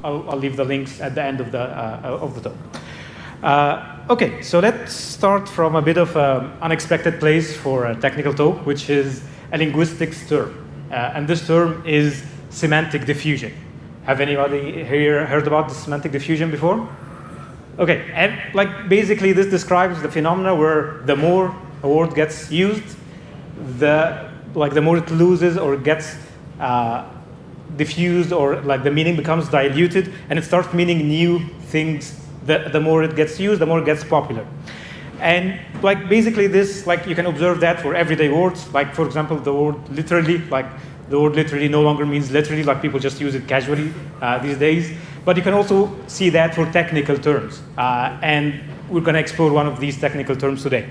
I'll leave the links at the end of the talk. Okay, so let's start from a bit of an unexpected place for a technical talk, which is a linguistics term. And this term is semantic diffusion. Have anybody here heard about the semantic diffusion before? Okay, and like basically this describes the phenomena where the more a word gets used, the more it loses or gets diffused, or like the meaning becomes diluted and it starts meaning new things. The more it gets used, the more it gets popular. And like basically this, like you can observe that for everyday words. Like for example, the word literally, like the word literally no longer means literally, like people just use it casually these days. But you can also see that for technical terms. And we're going to explore one of these technical terms today.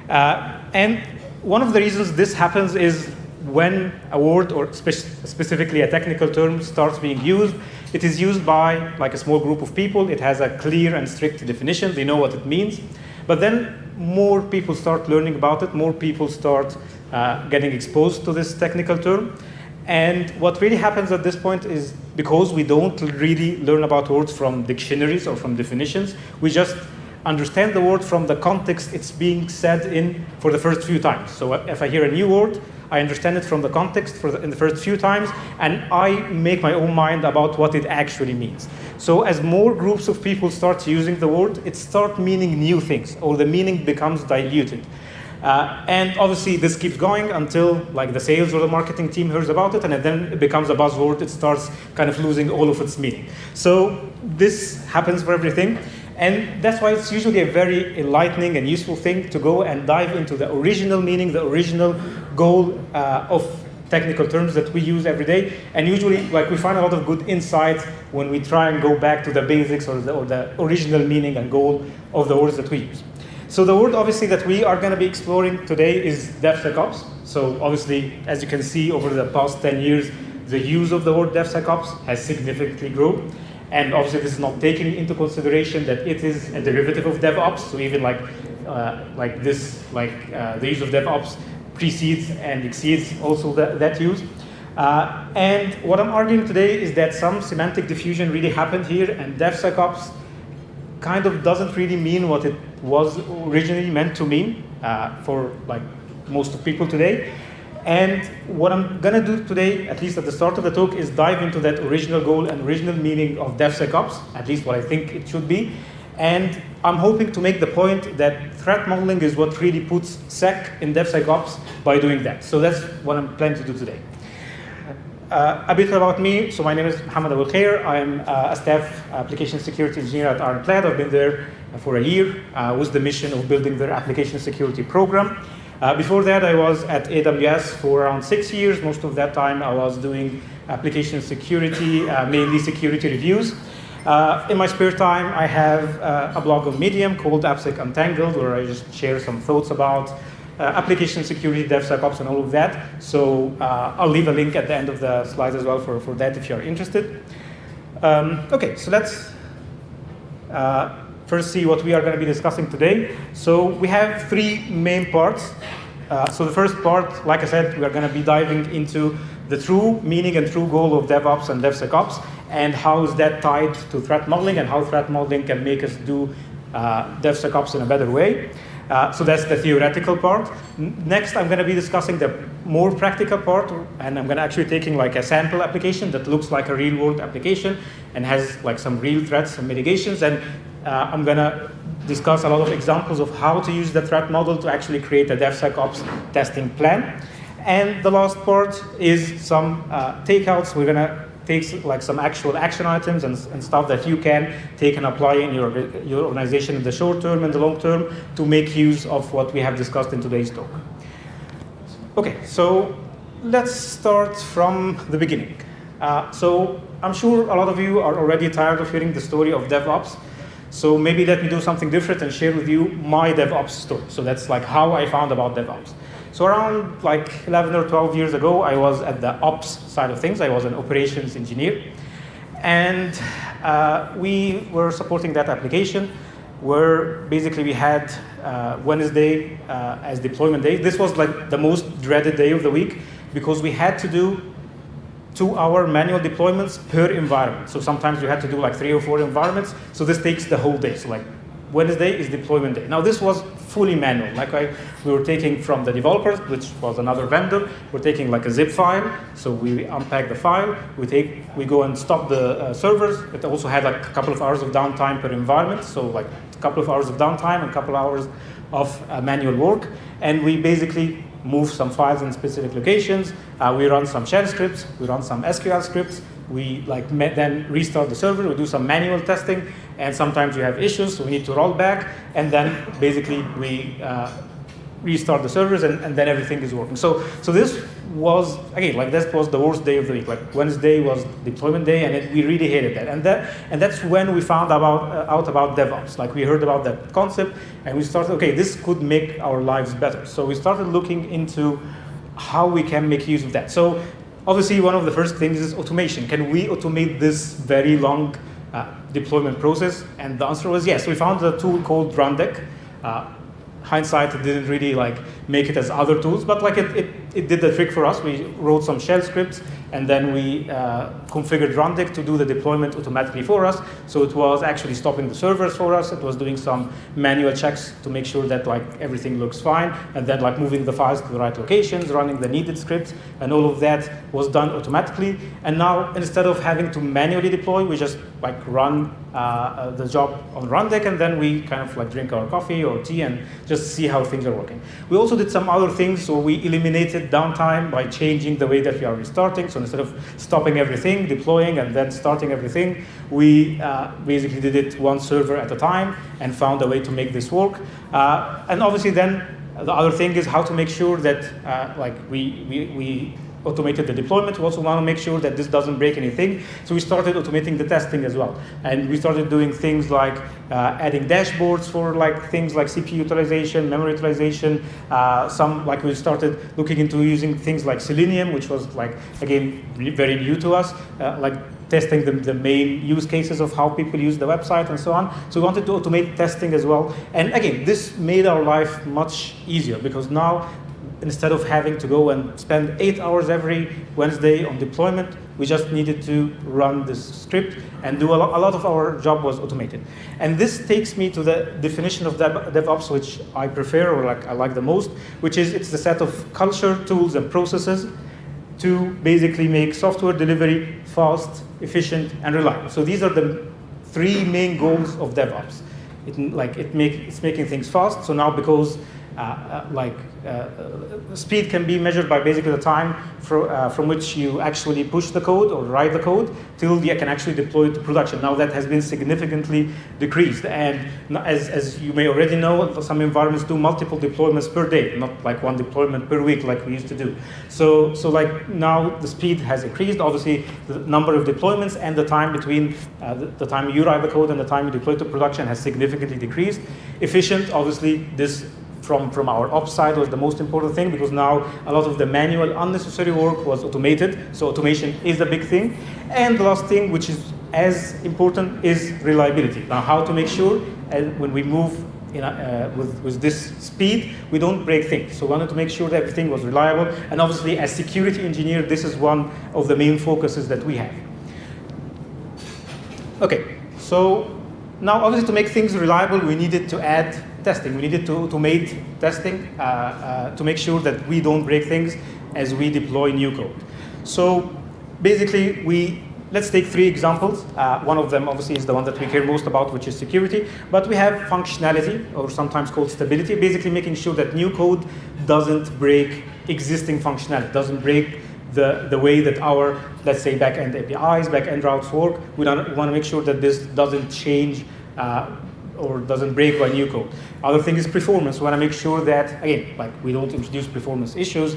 And one of the reasons this happens is when a word, or specifically a technical term, starts being used, it is used by like a small group of people. It has a clear and strict definition. They know what it means. But then more people start learning about it. More people start getting exposed to this technical term. And what really happens at this point is, because we don't really learn about words from dictionaries or from definitions, we just understand the word from the context it's being said in for the first few times. So if I hear a new word, I understand it from the context in the first few times, and I make my own mind about what it actually means. So as more groups of people start using the word, it starts meaning new things, or the meaning becomes diluted. And obviously this keeps going until like the sales or the marketing team hears about it, and then it becomes a buzzword. It starts kind of losing all of its meaning. So this happens for everything. And that's why it's usually a very enlightening and useful thing to go and dive into the original meaning, the original goal of technical terms that we use every day. And usually, like, we find a lot of good insights when we try and go back to the basics or the original meaning and goal of the words that we use. So the word, obviously, that we are going to be exploring today is DevSecOps. So obviously, as you can see, over the past 10 years, the use of the word DevSecOps has significantly grown. And obviously, this is not taking into consideration that it is a derivative of DevOps. So even the use of DevOps precedes and exceeds also that use. And what I'm arguing today is that some semantic diffusion really happened here, and DevSecOps kind of doesn't really mean what it was originally meant to mean for like most of people today. And what I'm going to do today, at least at the start of the talk, is dive into that original goal and original meaning of DevSecOps, at least what I think it should be. And I'm hoping to make the point that threat modeling is what really puts sec in DevSecOps by doing that. So that's what I'm planning to do today. A bit about me. So my name is Mohammed Abou Khair. I'm a staff application security engineer at Ironclad. I've been there for a year with the mission of building their application security program. Before that, I was at AWS for around 6 years. Most of that time, I was doing application security, mainly security reviews. In my spare time, I have a blog on Medium called AppSec Untangled, where I just share some thoughts about application security, DevSecOps, and all of that. So I'll leave a link at the end of the slides as well for that if you're interested. Okay, so let's first see what we are going to be discussing today. So we have three main parts. So the first part, like I said, we are going to be diving into the true meaning and true goal of DevOps and DevSecOps, and how is that tied to threat modeling, and how threat modeling can make us do DevSecOps in a better way. So that's the theoretical part. Next, I'm going to be discussing the more practical part, and I'm going to actually taking like a sample application that looks like a real-world application and has like some real threats and mitigations, and I'm going to discuss a lot of examples of how to use the threat model to actually create a DevSecOps testing plan. And the last part is some takeouts. We're going to take like some actual action items and stuff that you can take and apply in your organization in the short term and the long term to make use of what we have discussed in today's talk. Okay, so let's start from the beginning. So I'm sure a lot of you are already tired of hearing the story of DevOps. So maybe let me do something different and share with you my DevOps story. So that's like how I found about DevOps. So around like 11 or 12 years ago, I was at the ops side of things. I was an operations engineer. And we were supporting that application where basically we had Wednesday as deployment day. This was like the most dreaded day of the week because we had to do 2-hour manual deployments per environment. So sometimes you had to do like 3 or 4 environments. So this takes the whole day. So like Wednesday is deployment day. Now this was fully manual. We were taking from the developers, which was another vendor. We're taking like a zip file. So we unpack the file. We go and stop the servers. It also had like a couple of hours of downtime per environment. So like a couple of hours of downtime and a couple of hours of manual work. And we basically move some files in specific locations. We run some shell scripts. We run some SQL scripts. We then restart the server. We do some manual testing. And sometimes you have issues, so we need to roll back. And then basically we restart the servers, and then everything is working. So this was, again, like this was the worst day of the week. Like Wednesday was deployment day, and we really hated that. And that's when we found out about DevOps. Like we heard about that concept, and we started, okay, this could make our lives better. So we started looking into how we can make use of that. So obviously, one of the first things is automation. Can we automate this very long deployment process? And the answer was yes. We found a tool called Rundeck. Hindsight, it didn't really make it as other tools, but it did the trick for us. We wrote some shell scripts, and then we configured Rundeck to do the deployment automatically for us. So it was actually stopping the servers for us. It was doing some manual checks to make sure that everything looks fine, and then moving the files to the right locations, running the needed scripts, and all of that was done automatically. And now, instead of having to manually deploy, we just run the job on Rundeck, and then we kind of drink our coffee or tea and just see how things are working. We also did some other things. So we eliminated downtime by changing the way that we are restarting. So instead of stopping everything, deploying, and then starting everything, we basically did it one server at a time and found a way to make this work. And obviously then the other thing is how to make sure that we automated the deployment. We also want to make sure that this doesn't break anything. So we started automating the testing as well. And we started doing things like adding dashboards for things like CPU utilization, memory utilization. We started looking into using things like Selenium, which was again, very new to us, testing the main use cases of how people use the website and so on. So we wanted to automate testing as well. And again, this made our life much easier because now, instead of having to go and spend 8 hours every Wednesday on deployment, we just needed to run this script and do a lot of our job was automated. And this takes me to the definition of DevOps, which I prefer or I like the most, which is it's the set of culture, tools, and processes to basically make software delivery fast, efficient, and reliable. So these are the 3 main goals of DevOps. It's making things fast. So now because speed can be measured by basically the time from which you actually push the code or write the code till you can actually deploy it to production. Now that has been significantly decreased. And as you may already know, some environments do multiple deployments per day, not one deployment per week like we used to do. So now the speed has increased. Obviously, the number of deployments and the time between the time you write the code and the time you deploy to production has significantly decreased. Efficient, obviously, this from our ops side was the most important thing because now a lot of the manual unnecessary work was automated. So automation is a big thing. And the last thing, which is as important, is reliability. Now, how to make sure when we move with this speed, we don't break things. So we wanted to make sure that everything was reliable. And obviously, as security engineer, this is one of the main focuses that we have. Okay, so now obviously to make things reliable, we needed to add testing. We needed to automate testing to make sure that we don't break things as we deploy new code. So basically, let's take 3 examples. One of them obviously is the one that we care most about, which is security. But we have functionality, or sometimes called stability, basically making sure that new code doesn't break existing functionality, doesn't break the way that our, let's say, back-end APIs, back-end routes work. We want to make sure that this doesn't change or doesn't break by new code. Other thing is performance. We want to make sure that, again, we don't introduce performance issues.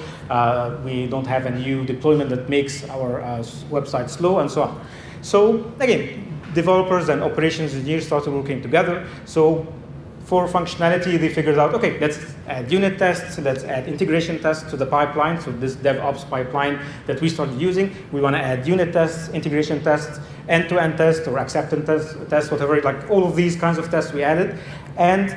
We don't have a new deployment that makes our website slow and so on. So again, developers and operations engineers started working together. So for functionality, they figured out, okay, let's add unit tests, let's add integration tests to the pipeline. So this DevOps pipeline that we started using, we want to add unit tests, integration tests, end-to-end tests, or acceptance tests, whatever, all of these kinds of tests we added. And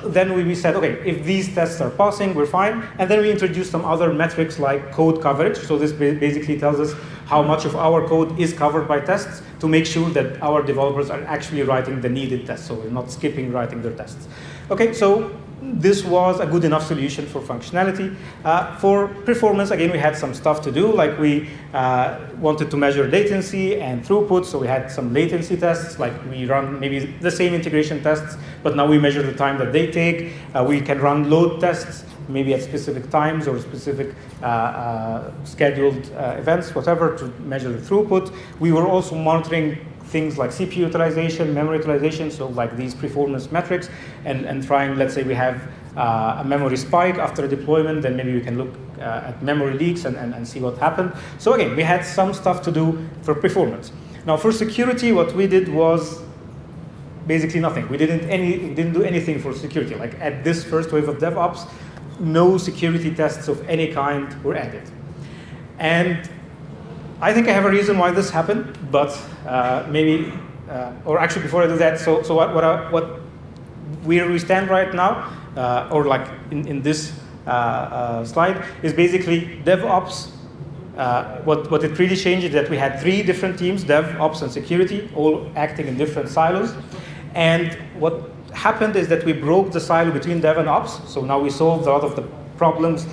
then we said, okay, if these tests are passing, we're fine. And then we introduced some other metrics like code coverage. So this basically tells us how much of our code is covered by tests to make sure that our developers are actually writing the needed tests. So we're not skipping writing their tests. Okay, so this was a good enough solution for functionality. For performance, again, we had some stuff to do, like we wanted to measure latency and throughput, so we had some latency tests, like we run maybe the same integration tests, but now we measure the time that they take. We can run load tests, maybe at specific times or specific scheduled events, whatever, to measure the throughput. We were also monitoring things like CPU utilization, memory utilization, so like these performance metrics, and trying, let's say we have a memory spike after a deployment, then maybe we can look at memory leaks and see what happened. So again, we had some stuff to do for performance. Now for security, what we did was basically nothing. We didn't do anything for security. Like at this first wave of DevOps, no security tests of any kind were added. And I think I have a reason why this happened, but maybe, or actually before I do that, so where we stand right now, or like in this slide, is basically DevOps. What it really changed is that we had 3 different teams, DevOps and security, all acting in different silos. And what happened is that we broke the silo between Dev and Ops, so now we solved a lot of the problems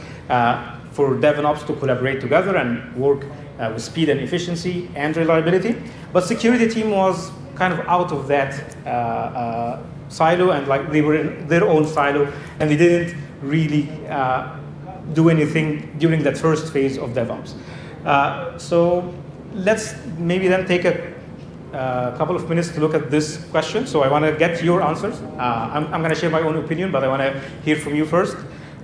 for Dev and Ops to collaborate together and work with speed and efficiency and reliability. But security team was kind of out of that silo, and like they were in their own silo, and they didn't really do anything during that first phase of DevOps. So let's maybe then take a couple of minutes to look at this question. So I want to get your answers. I'm going to share my own opinion, but I want to hear from you first.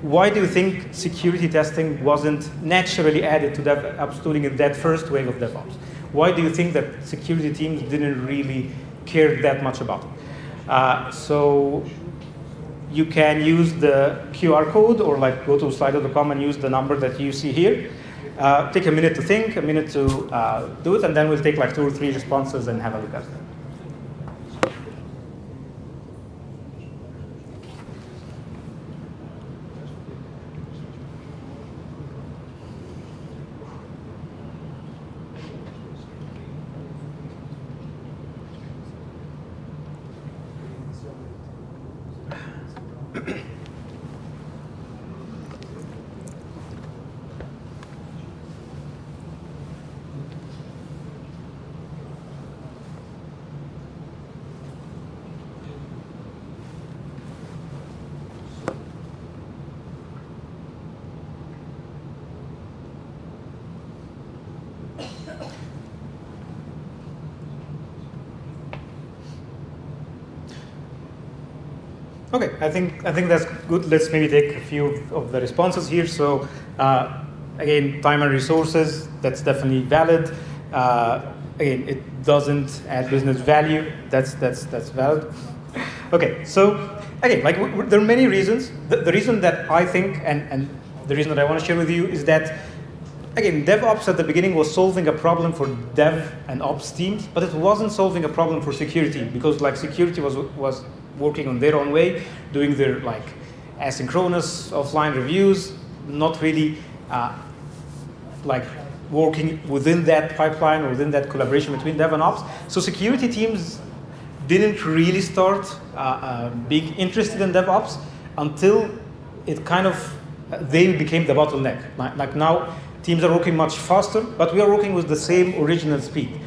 Why do you think security testing wasn't naturally added to DevOps tooling in that first wave of DevOps? Why do you think that security teams didn't really care that much about it? So you can use the QR code, or like go to slido.com and use the number that you see here. Take a minute to think, a minute to do it, and then we'll take like 2 or 3 responses and have a look at them. Okay, I think that's good. Let's maybe take a few of the responses here. So again, time and resources, that's definitely valid. Again, it doesn't add business value. That's valid. Okay, so again, like there are many reasons. The reason that I think, and the reason that I want to share with you is that, again, DevOps at the beginning was solving a problem for Dev and Ops teams, but it wasn't solving a problem for security, because like security was working on their own way, doing their like asynchronous offline reviews, not really like working within that pipeline or within that collaboration between Dev and Ops. So security teams didn't really start being interested in DevOps until it kind of, they became the bottleneck. Like now, teams are working much faster, but we are working with the same original speed.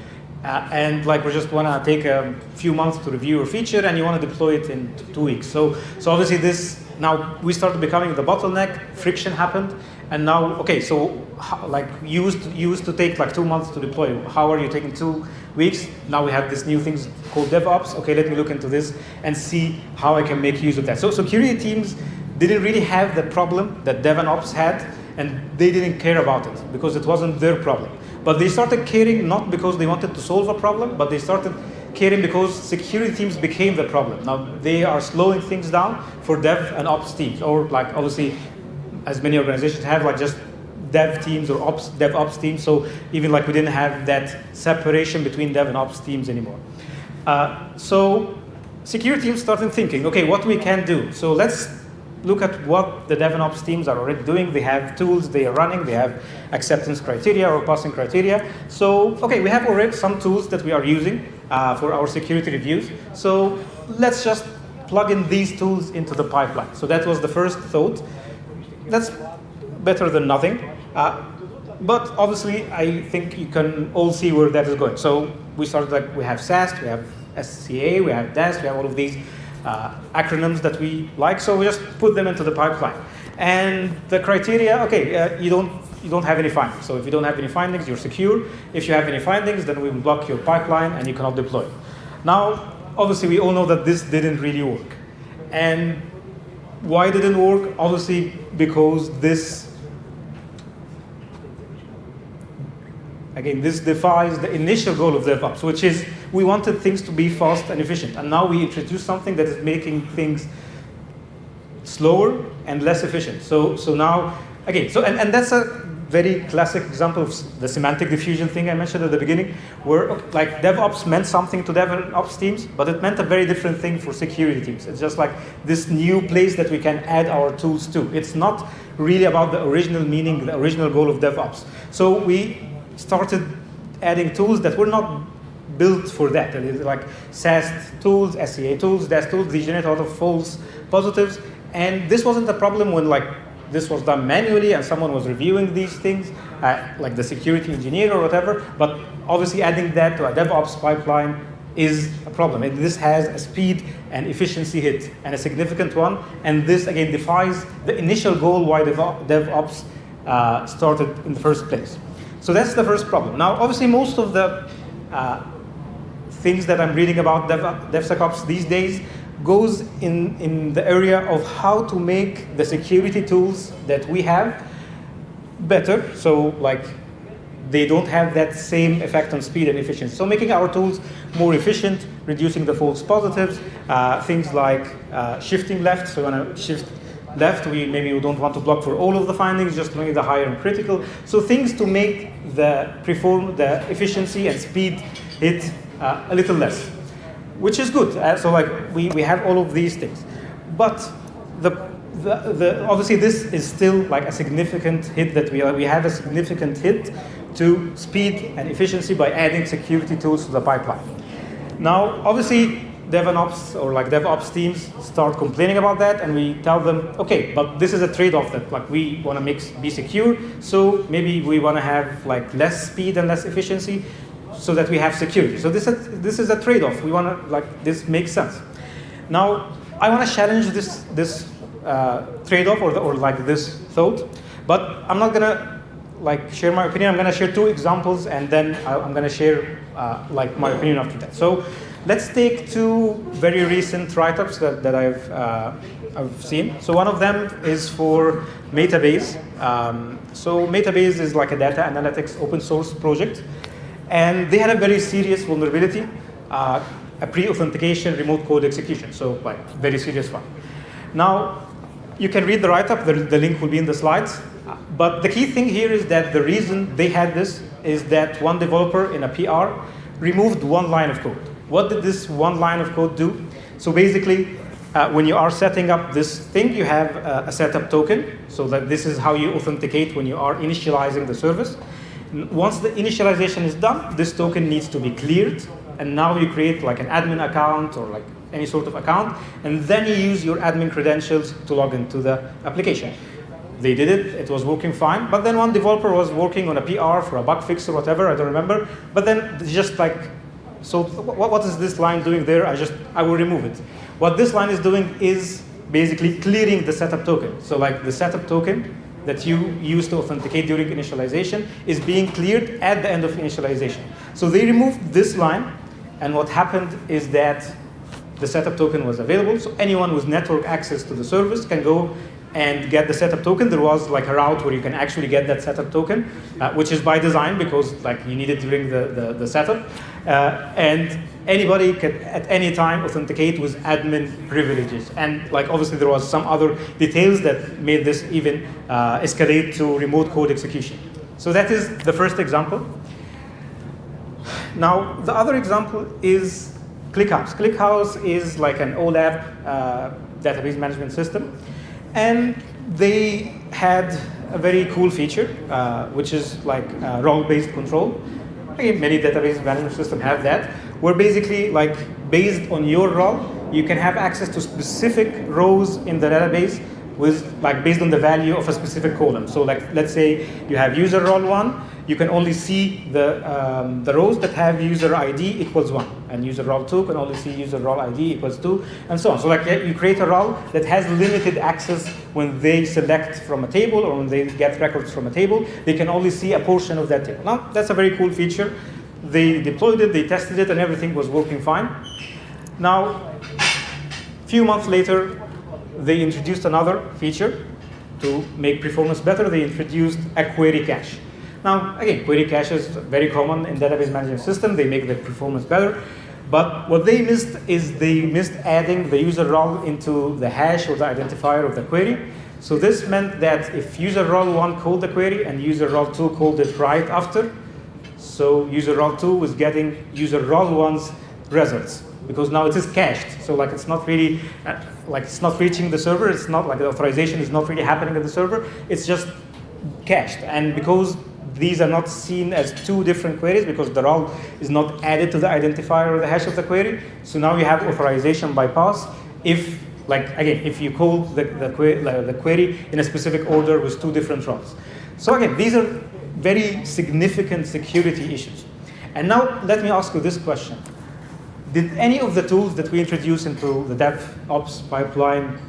And like we just want to take a few months to review a feature, and you want to deploy it in 2 weeks. So obviously this, now we started becoming the bottleneck, friction happened, and now, okay, so like used to take like 2 months to deploy. How are you taking 2 weeks? Now we have this new thing called DevOps. Okay, let me look into this and see how I can make use of that. So security teams didn't really have the problem that Dev and Ops had, and they didn't care about it because it wasn't their problem. But they started caring not because they wanted to solve a problem, but they started caring because security teams became the problem. Now they are slowing things down for Dev and Ops teams, or like obviously, as many organizations have, like just Dev teams or DevOps teams. So even like we didn't have that separation between Dev and Ops teams anymore. So security teams started thinking, okay, what we can do. So let's look at what the DevOps teams are already doing. They have tools they are running. They have acceptance criteria or passing criteria. So, okay, we have already some tools that we are using for our security reviews. So let's just plug in these tools into the pipeline. So that was the first thought. That's better than nothing. But obviously, I think you can all see where that is going. So we started like, we have SAST, we have SCA, we have DAST, we have all of these acronyms that we like. So we just put them into the pipeline. And the criteria, okay, you don't have any findings. So if you don't have any findings, you're secure. If you have any findings, then we will block your pipeline and you cannot deploy. Now, obviously, we all know that this didn't really work. And why didn't it work? Obviously, because this defies the initial goal of DevOps, which is we wanted things to be fast and efficient. And now we introduce something that is making things slower and less efficient. So now, again, and that's a very classic example of the semantic diffusion thing I mentioned at the beginning, where like DevOps meant something to DevOps teams, but it meant a very different thing for security teams. It's just like this new place that we can add our tools to. It's not really about the original meaning, the original goal of DevOps. So we started adding tools that were not built for that. Like SAST tools, SCA tools, DAST tools, they generate a lot of false positives. And this wasn't a problem when like this was done manually and someone was reviewing these things, like the security engineer or whatever. But obviously adding that to a DevOps pipeline is a problem. And this has a speed and efficiency hit, and a significant one. And this, again, defies the initial goal why DevOps started in the first place. So that's the first problem. Now, obviously, most of the things that I'm reading about DevSecOps these days goes in the area of how to make the security tools that we have better. So, like, they don't have that same effect on speed and efficiency. So making our tools more efficient, reducing the false positives, things like shifting left. So when I shift left, maybe we don't want to block for all of the findings, just only the higher and critical. So things to make the efficiency and speed hit a little less, which is good. So like we have all of these things, but obviously this is still like a significant hit that we have a significant hit to speed and efficiency by adding security tools to the pipeline. Now, obviously, DevOps or like DevOps teams start complaining about that, and we tell them, okay, but this is a trade-off that like we want to be secure, so maybe we want to have like less speed and less efficiency, so that we have security. So this is a trade-off. We want to like this makes sense. Now, I want to challenge this trade-off or like this thought, but I'm not gonna like share my opinion. I'm going to share two examples, and then I'm going to share like my opinion after that. So let's take two very recent write-ups that I've seen. So one of them is for Metabase. So Metabase is like a data analytics open source project, and they had a very serious vulnerability, a pre-authentication remote code execution. So like very serious one. Now you can read the write-up. The link will be in the slides. But the key thing here is that the reason they had this is that one developer in a PR removed one line of code. What did this one line of code do? So basically, when you are setting up this thing, you have a setup token. So that this is how you authenticate when you are initializing the service. Once the initialization is done, this token needs to be cleared. And now you create like an admin account or like any sort of account. And then you use your admin credentials to log into the application. They did it, it was working fine, but then one developer was working on a PR for a bug fix or whatever, I don't remember, but then just like, so what is this line doing there? I will remove it. What this line is doing is basically clearing the setup token. So like the setup token that you use to authenticate during initialization is being cleared at the end of initialization. So they removed this line, and what happened is that the setup token was available, so anyone with network access to the service can go and get the setup token. There was like a route where you can actually get that setup token, which is by design because like you need it during the setup. And anybody can at any time authenticate with admin privileges. And like obviously there was some other details that made this even escalate to remote code execution. So that is the first example. Now the other example is ClickHouse. ClickHouse is like an OLAP database management system. And they had a very cool feature, which is like role-based control. Again, many database management systems have that, where basically, like, based on your role, you can have access to specific rows in the database with, like, based on the value of a specific column. So, like, let's say you have user role 1, you can only see the rows that have user ID equals 1, and user role 2 can only see user role ID equals 2, and so on. So, like, you create a role that has limited access when they select from a table or when they get records from a table. They can only see a portion of that table. Now, that's a very cool feature. They deployed it, they tested it, and everything was working fine. Now, a few months later, they introduced another feature to make performance better. They introduced a query cache. Now, again, query cache is very common in database management system. They make the performance better. But what they missed is they missed adding the user role into the hash or the identifier of the query. So this meant that if user role 1 called the query and user role 2 called it right after, so user role 2 was getting user role 1's results, because now it is cached. So, like, it's not really, like, it's not reaching the server. It's not like the authorization is not really happening at the server. It's just cached. And because these are not seen as two different queries, because the role is not added to the identifier or the hash of the query, so now you have authorization bypass if, like, again, if you call the query in a specific order with two different roles. So again, these are very significant security issues. And now let me ask you this question. Did any of the tools that we introduced into the DevOps pipeline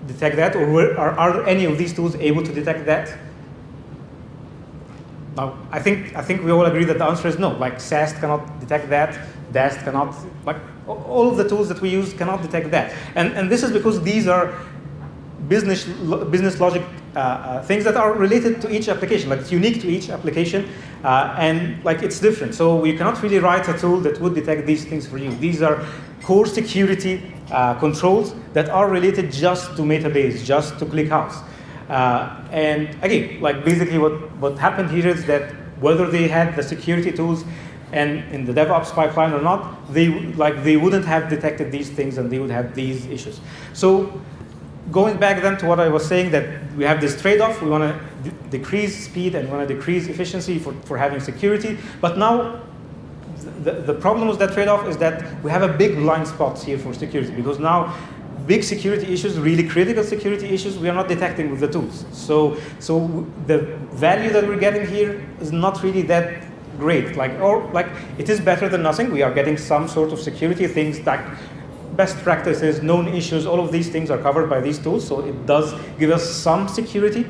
detect that, or are any of these tools able to detect that? Now, I think we all agree that the answer is no. Like, SAST cannot detect that, DAST cannot, like, all of the tools that we use cannot detect that. And this is because these are business logic things that are related to each application, like, it's unique to each application, and, like, it's different. So you cannot really write a tool that would detect these things for you. These are core security controls that are related just to Metabase, just to ClickHouse. And again, like, basically what happened here is that whether they had the security tools and in the DevOps pipeline or not, they wouldn't have detected these things and they would have these issues. So going back then to what I was saying, that we have this trade-off. We want to decrease speed and we want to decrease efficiency for having security. But now the problem with that trade-off is that we have a big blind spot here for security, because now big security issues, really critical security issues, we are not detecting with the tools. So the value that we're getting here is not really that great. Like it is better than nothing. We are getting some sort of security things, like best practices, known issues, all of these things are covered by these tools. So it does give us some security,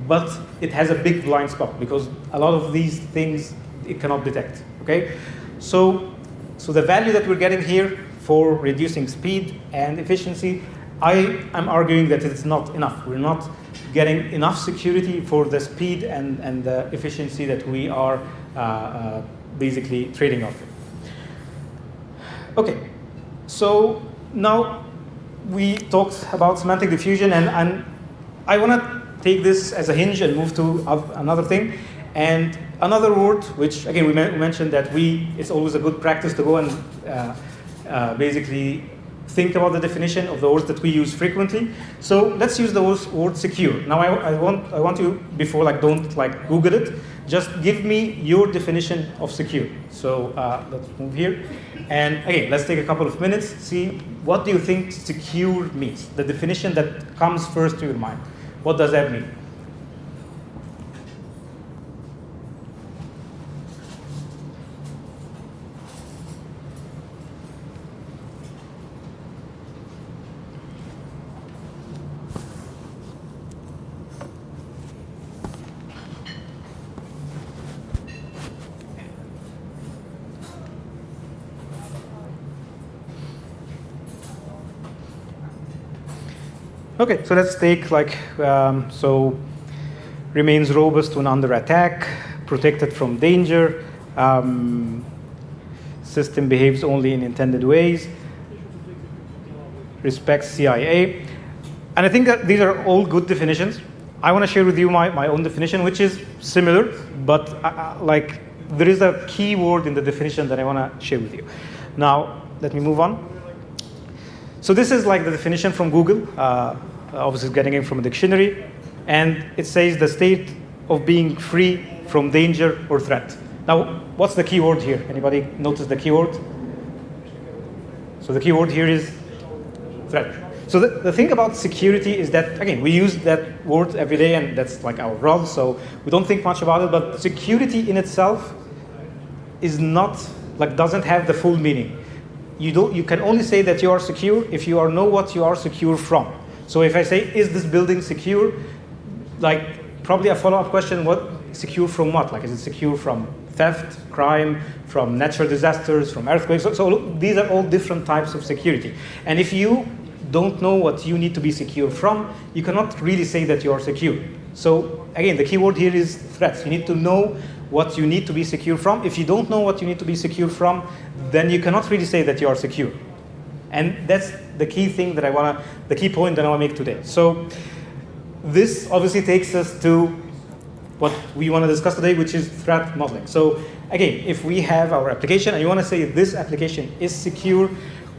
but it has a big blind spot because a lot of these things it cannot detect. Okay, so the value that we're getting here for reducing speed and efficiency, I am arguing that it's not enough. We're not getting enough security for the speed and the efficiency that we are basically trading off. Okay, so now we talked about semantic diffusion, and I want to take this as a hinge and move to another thing. And another word, which again we mentioned that it's always a good practice to go and basically think about the definition of the words that we use frequently. So let's use the word secure. Now I want you, before don't Google it, just give me your definition of secure. So let's move here. And again, let's take a couple of minutes, see what do you think secure means? The definition that comes first to your mind. What does that mean? Okay, so let's take so remains robust when under attack, protected from danger, system behaves only in intended ways, respects CIA. And I think that these are all good definitions. I want to share with you my own definition, which is similar, but there is a key word in the definition that I want to share with you. Now, let me move on. So this is like the definition from Google. Obviously getting it from a dictionary. And it says the state of being free from danger or threat. Now, what's the keyword here? Anybody notice the keyword? So the keyword here is threat. So the thing about security is that, again, we use that word every day, and that's like our role, so we don't think much about it, but security in itself is not, like, doesn't have the full meaning. You can only say that you are secure if you know what you are secure from. So if I say, is this building secure? Like, probably a follow-up question, what secure from what? Like, is it secure from theft, crime, from natural disasters, from earthquakes? So these are all different types of security. And if you don't know what you need to be secure from, you cannot really say that you are secure. So again, the keyword here is threats. You need to know what you need to be secure from. If you don't know what you need to be secure from, then you cannot really say that you are secure. And that's the key thing that the key point that I want to make today. So this obviously takes us to what we want to discuss today, which is threat modeling. So again, if we have our application and you want to say this application is secure,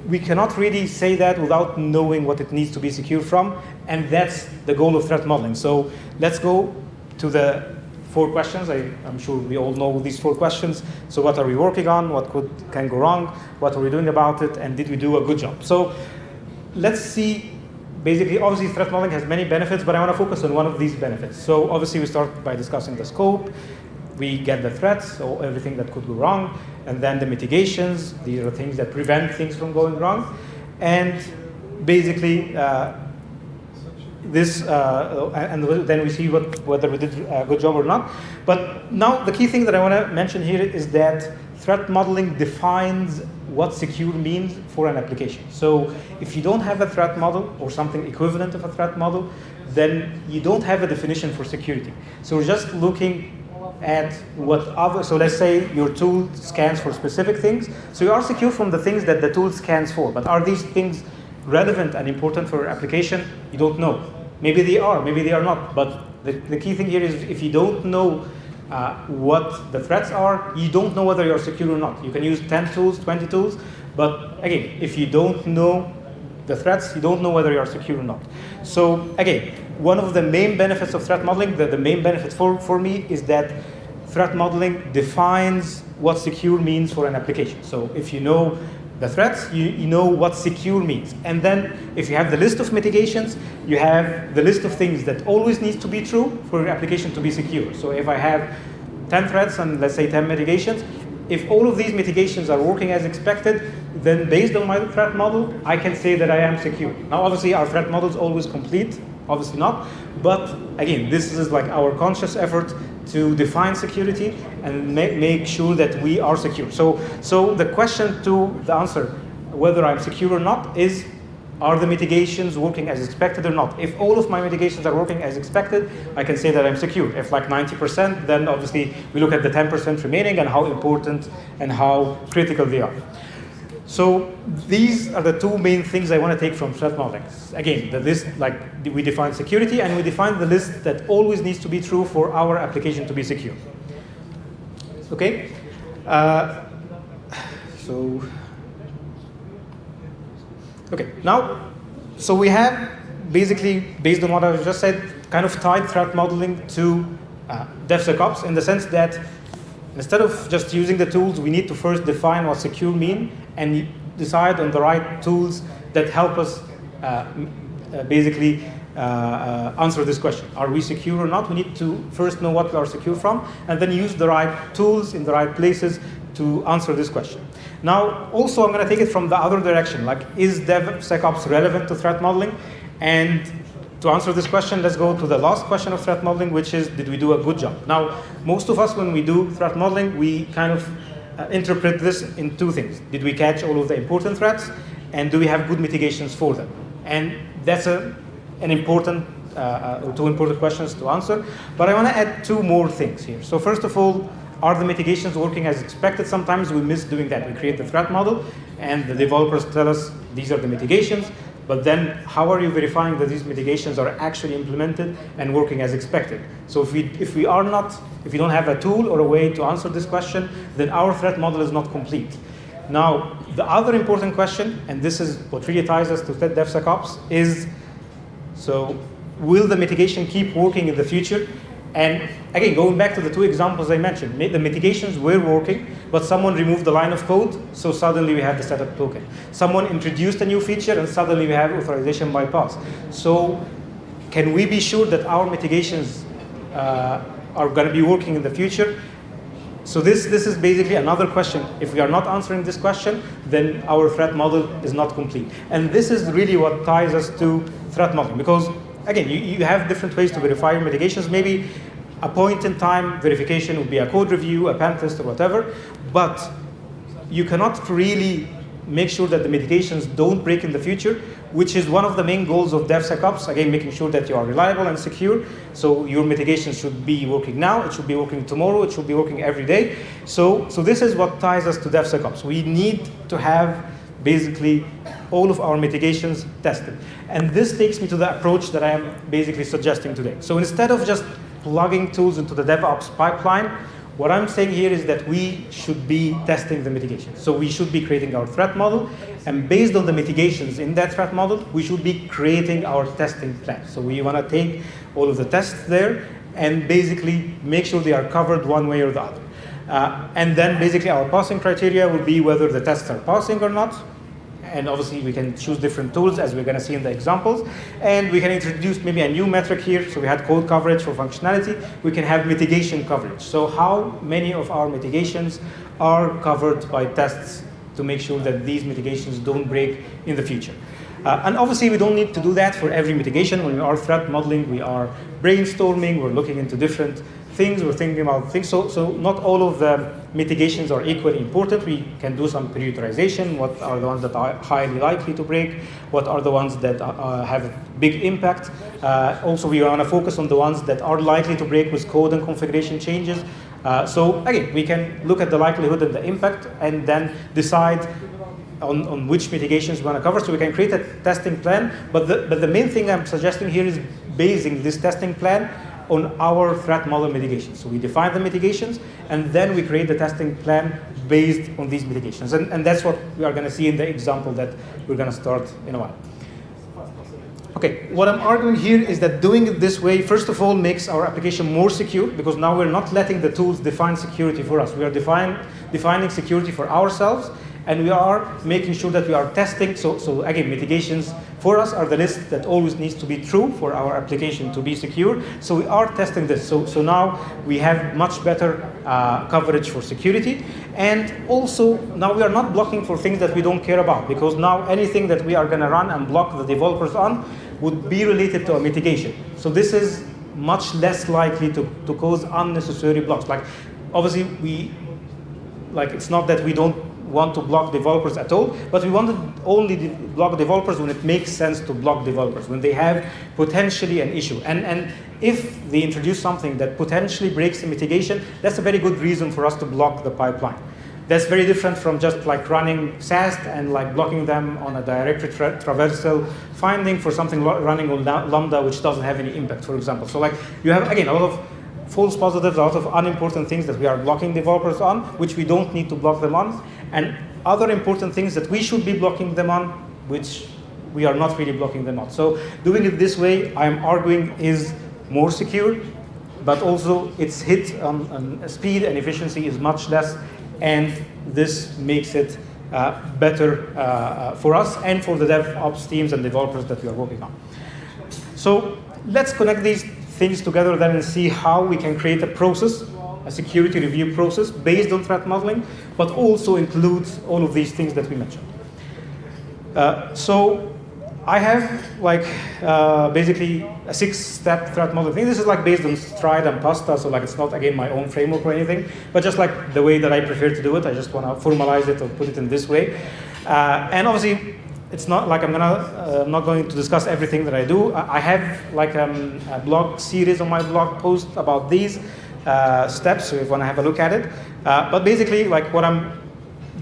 we cannot really say that without knowing what it needs to be secure from, and that's the goal of threat modeling. So let's go to the 4 questions. I'm sure we all know these 4 questions. So what are we working on? What can go wrong? What are we doing about it? And did we do a good job? So let's see. Basically, obviously, threat modeling has many benefits, but I want to focus on one of these benefits. So obviously, we start by discussing the scope. We get the threats, so everything that could go wrong, and then the mitigations. These are things that prevent things from going wrong. And basically, and then we see whether we did a good job or not. But now the key thing that I want to mention here is that threat modeling defines what secure means for an application. So if you don't have a threat model or something equivalent of a threat model, then you don't have a definition for security. So we're just looking at so let's say your tool scans for specific things. So you are secure from the things that the tool scans for, but are these things relevant and important for your application? You don't know. Maybe they are, maybe they are not. But the key thing here is if you don't know what the threats are, you don't know whether you're secure or not. You can use 10 tools, 20 tools, but again, if you don't know the threats, you don't know whether you're secure or not. So again, one of the main benefits of threat modeling, the main benefit for me is that threat modeling defines what secure means for an application. So if you know the threats, you know what secure means. And then if you have the list of mitigations, you have the list of things that always needs to be true for your application to be secure. So if I have 10 threats and let's say 10 mitigations, if all of these mitigations are working as expected, then based on my threat model, I can say that I am secure. Now, obviously, our threat model is always complete, obviously not. But again, this is like our conscious effort to define security and make sure that we are secure. So the question to the answer, whether I'm secure or not, is, are the mitigations working as expected or not? If all of my mitigations are working as expected, I can say that I'm secure. If like 90%, then obviously we look at the 10% remaining and how important and how critical they are. So these are the 2 main things I want to take from threat modeling. Again, the list, like we define security and we define the list that always needs to be true for our application to be secure. Okay? Okay, now, so we have basically, based on what I just said, kind of tied threat modeling to DevSecOps in the sense that instead of just using the tools, we need to first define what secure mean and decide on the right tools that help us basically answer this question. Are we secure or not? We need to first know what we are secure from and then use the right tools in the right places to answer this question. Now, also I'm going to take it from the other direction, like is DevSecOps relevant to threat modeling? And to answer this question, let's go to the last question of threat modeling, which is, did we do a good job? Now, most of us, when we do threat modeling, we kind of interpret this in 2 things. Did we catch all of the important threats? And do we have good mitigations for them? And that's an important, 2 important questions to answer. But I want to add 2 more things here. So first of all, are the mitigations working as expected? Sometimes we miss doing that. We create the threat model, and the developers tell us these are the mitigations. But then how are you verifying that these mitigations are actually implemented and working as expected? So if we don't have a tool or a way to answer this question, then our threat model is not complete. Now, the other important question, and this is what really ties us to DevSecOps, is, so will the mitigation keep working in the future? And again, going back to the two examples I mentioned, the mitigations were working, but someone removed the line of code, so suddenly we have the setup token. Someone introduced a new feature, and suddenly we have authorization bypass. So can we be sure that our mitigations are going to be working in the future? So this is basically another question. If we are not answering this question, then our threat model is not complete. And this is really what ties us to threat modeling, because again, you have different ways to verify your mitigations. Maybe a point-in-time verification would be a code review, a pen test, or whatever. But you cannot really make sure that the mitigations don't break in the future, which is one of the main goals of DevSecOps. Again, making sure that you are reliable and secure. So your mitigations should be working now. It should be working tomorrow. It should be working every day. So this is what ties us to DevSecOps. We need to have basically all of our mitigations tested. And this takes me to the approach that I am basically suggesting today. So instead of just plugging tools into the DevOps pipeline, what I'm saying here is that we should be testing the mitigations. So we should be creating our threat model, and based on the mitigations in that threat model, we should be creating our testing plan. So we want to take all of the tests there and basically make sure they are covered one way or the other. And then basically our passing criteria will be whether the tests are passing or not. And obviously we can choose different tools, as we're going to see in the examples. And we can introduce maybe a new metric here. So we had code coverage for functionality. We can have mitigation coverage. So how many of our mitigations are covered by tests to make sure that these mitigations don't break in the future. And obviously we don't need to do that for every mitigation. When we are threat modeling, we are brainstorming, we're looking into different things, we're thinking about things. So not all of the mitigations are equally important. We can do some prioritization. What are the ones that are highly likely to break? What are the ones that have a big impact? Also, we want to focus on the ones that are likely to break with code and configuration changes. So again, we can look at the likelihood and the impact and then decide on which mitigations we want to cover. So we can create a testing plan. But the main thing I'm suggesting here is basing this testing plan on our threat model mitigation. So we define the mitigations, and then we create the testing plan based on these mitigations. And that's what we are going to see in the example that we're going to start in a while. Okay, what I'm arguing here is that doing it this way, first of all, makes our application more secure, because now we're not letting the tools define security for us. We are defining security for ourselves, and we are making sure that we are testing. So again, mitigations for us are the list that always needs to be true for our application to be secure. So we are testing this. So now we have much better coverage for security. And also, now we are not blocking for things that we don't care about, because now anything that we are going to run and block the developers on would be related to a mitigation. So this is much less likely to cause unnecessary blocks. Like, obviously, it's not that we don't want to block developers at all, but we want to only block developers when it makes sense to block developers, when they have potentially an issue. And if they introduce something that potentially breaks the mitigation, that's a very good reason for us to block the pipeline. That's very different from just like running SAST and like blocking them on a directory traversal finding for something running on Lambda, which doesn't have any impact, for example. So like you have, again, a lot of false positives, a lot of unimportant things that we are blocking developers on, which we don't need to block them on, and other important things that we should be blocking them on, which we are not really blocking them on. So doing it this way, I'm arguing, is more secure, but also its hit on speed and efficiency is much less, and this makes it better for us and for the DevOps teams and developers that we are working on. So let's connect these things together then and see how we can create a process, a security review process based on threat modeling, but also includes all of these things that we mentioned. So I have like basically a 6-step threat modeling thing. This is like based on Stride and Pasta, so like it's not again my own framework or anything, but just like the way that I prefer to do it. I just want to formalize it or put it in this way. And obviously, it's not like I'm not going to discuss everything that I do. I have like a blog series on my blog post about these steps, so if you want to have a look at it. But basically, like what I'm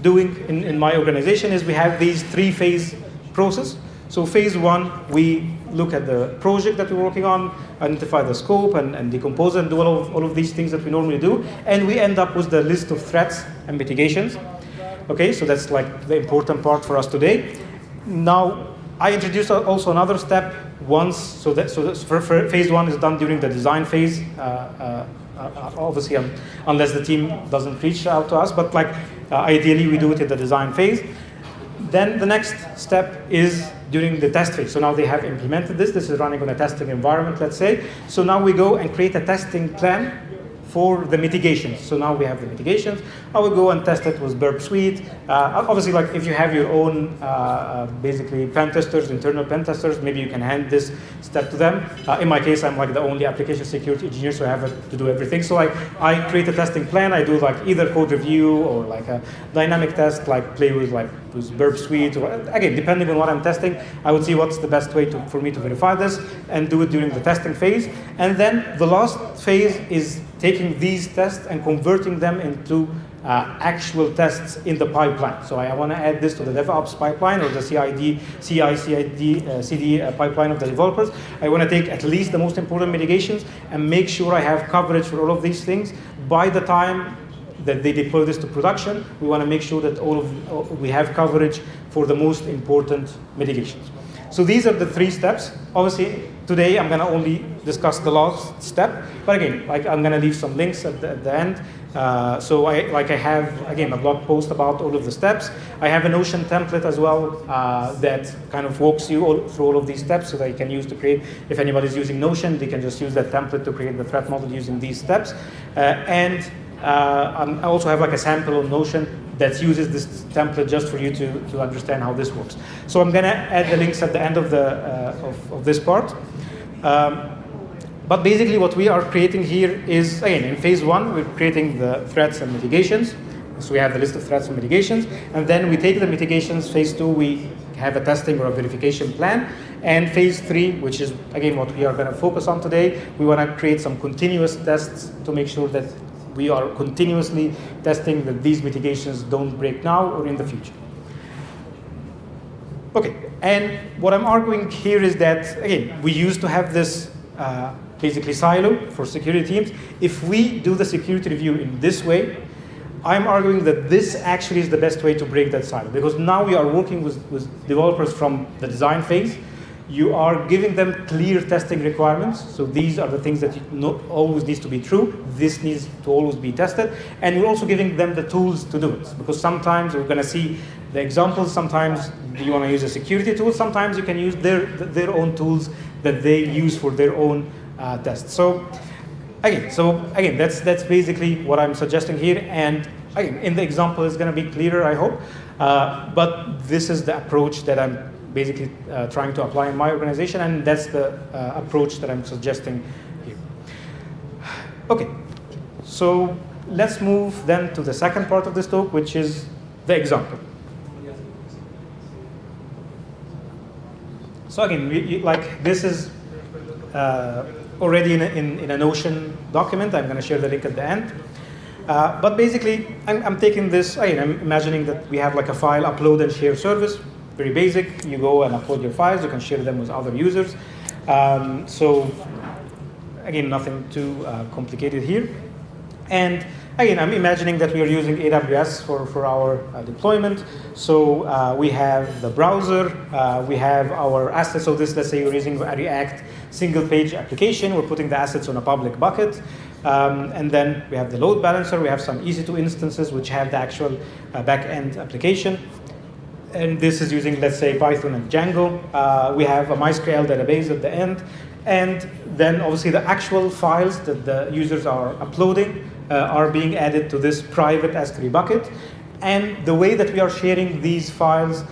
doing in my organization is we have these 3-phase process. So phase 1, we look at the project that we're working on, identify the scope and decompose it, and do all of these things that we normally do. And we end up with the list of threats and mitigations. Okay, so that's like the important part for us today. Now, I introduced also another step once, so for phase 1 is done during the design phase, obviously unless the team doesn't reach out to us, but like ideally we do it in the design phase. Then the next step is during the test phase. So now they have implemented this. This is running on a testing environment, let's say. So now we go and create a testing plan for the mitigations. So now we have the mitigations. I will go and test it with Burp Suite. Obviously, like if you have your own, basically pen testers, internal pen testers, maybe you can hand this step to them. In my case, I'm like the only application security engineer, so I have to do everything. So I create a testing plan. I do like either code review or like a dynamic test, like play with Burp Suite, or again, depending on what I'm testing, I would see what's the best way for me to verify this and do it during the testing phase. And then the last phase is taking these tests and converting them into actual tests in the pipeline. So I want to add this to the DevOps pipeline or the CI/CD pipeline of the developers. I want to take at least the most important mitigations and make sure I have coverage for all of these things. By the time that they deploy this to production, we want to make sure that we have coverage for the most important mitigations. So these are the 3 steps. Obviously, today I'm going to only discuss the last step, but again, like I'm going to leave some links at the end. So I have, again, a blog post about all of the steps. I have a Notion template as well that kind of walks you through all of these steps so that you can use to create, if anybody's using Notion, they can just use that template to create the threat model using these steps. I also have like a sample on Notion that uses this template just for you to understand how this works. So I'm going to add the links at the end of this part. But basically what we are creating here is, again, in phase 1, we're creating the threats and mitigations. So we have the list of threats and mitigations. And then we take the mitigations. Phase 2, we have a testing or a verification plan. And phase 3, which is, again, what we are going to focus on today, we want to create some continuous tests to make sure that we are continuously testing that these mitigations don't break now or in the future. Okay, and what I'm arguing here is that, again, we used to have this basically silo for security teams. If we do the security review in this way, I'm arguing that this actually is the best way to break that silo, because now we are working with developers from the design phase. You are giving them clear testing requirements. So these are the things that always needs to be true. This needs to always be tested. And we're also giving them the tools to do it. Because sometimes we're going to see the examples. Sometimes you want to use a security tool. Sometimes you can use their own tools that they use for their own tests. So again, that's basically what I'm suggesting here. And again, in the example, it's going to be clearer, I hope. But this is the approach that I'm basically trying to apply in my organization, and that's the approach that I'm suggesting here. Okay, so let's move then to the second part of this talk, which is the example. So again, this is already in a Notion document. I'm going to share the link at the end. But basically, I'm taking this, I'm imagining that we have like a file upload and share service. Very basic. You go and upload your files. You can share them with other users. So again, nothing too complicated here. And again, I'm imagining that we are using AWS for our deployment. So we have the browser. We have our assets. So let's say you're using a React single-page application. We're putting the assets on a public bucket. And then we have the load balancer. We have some EC2 instances which have the actual back-end application. And this is using, let's say, Python and Django. We have a MySQL database at the end. And then obviously the actual files that the users are uploading are being added to this private S3 bucket. And the way that we are sharing these files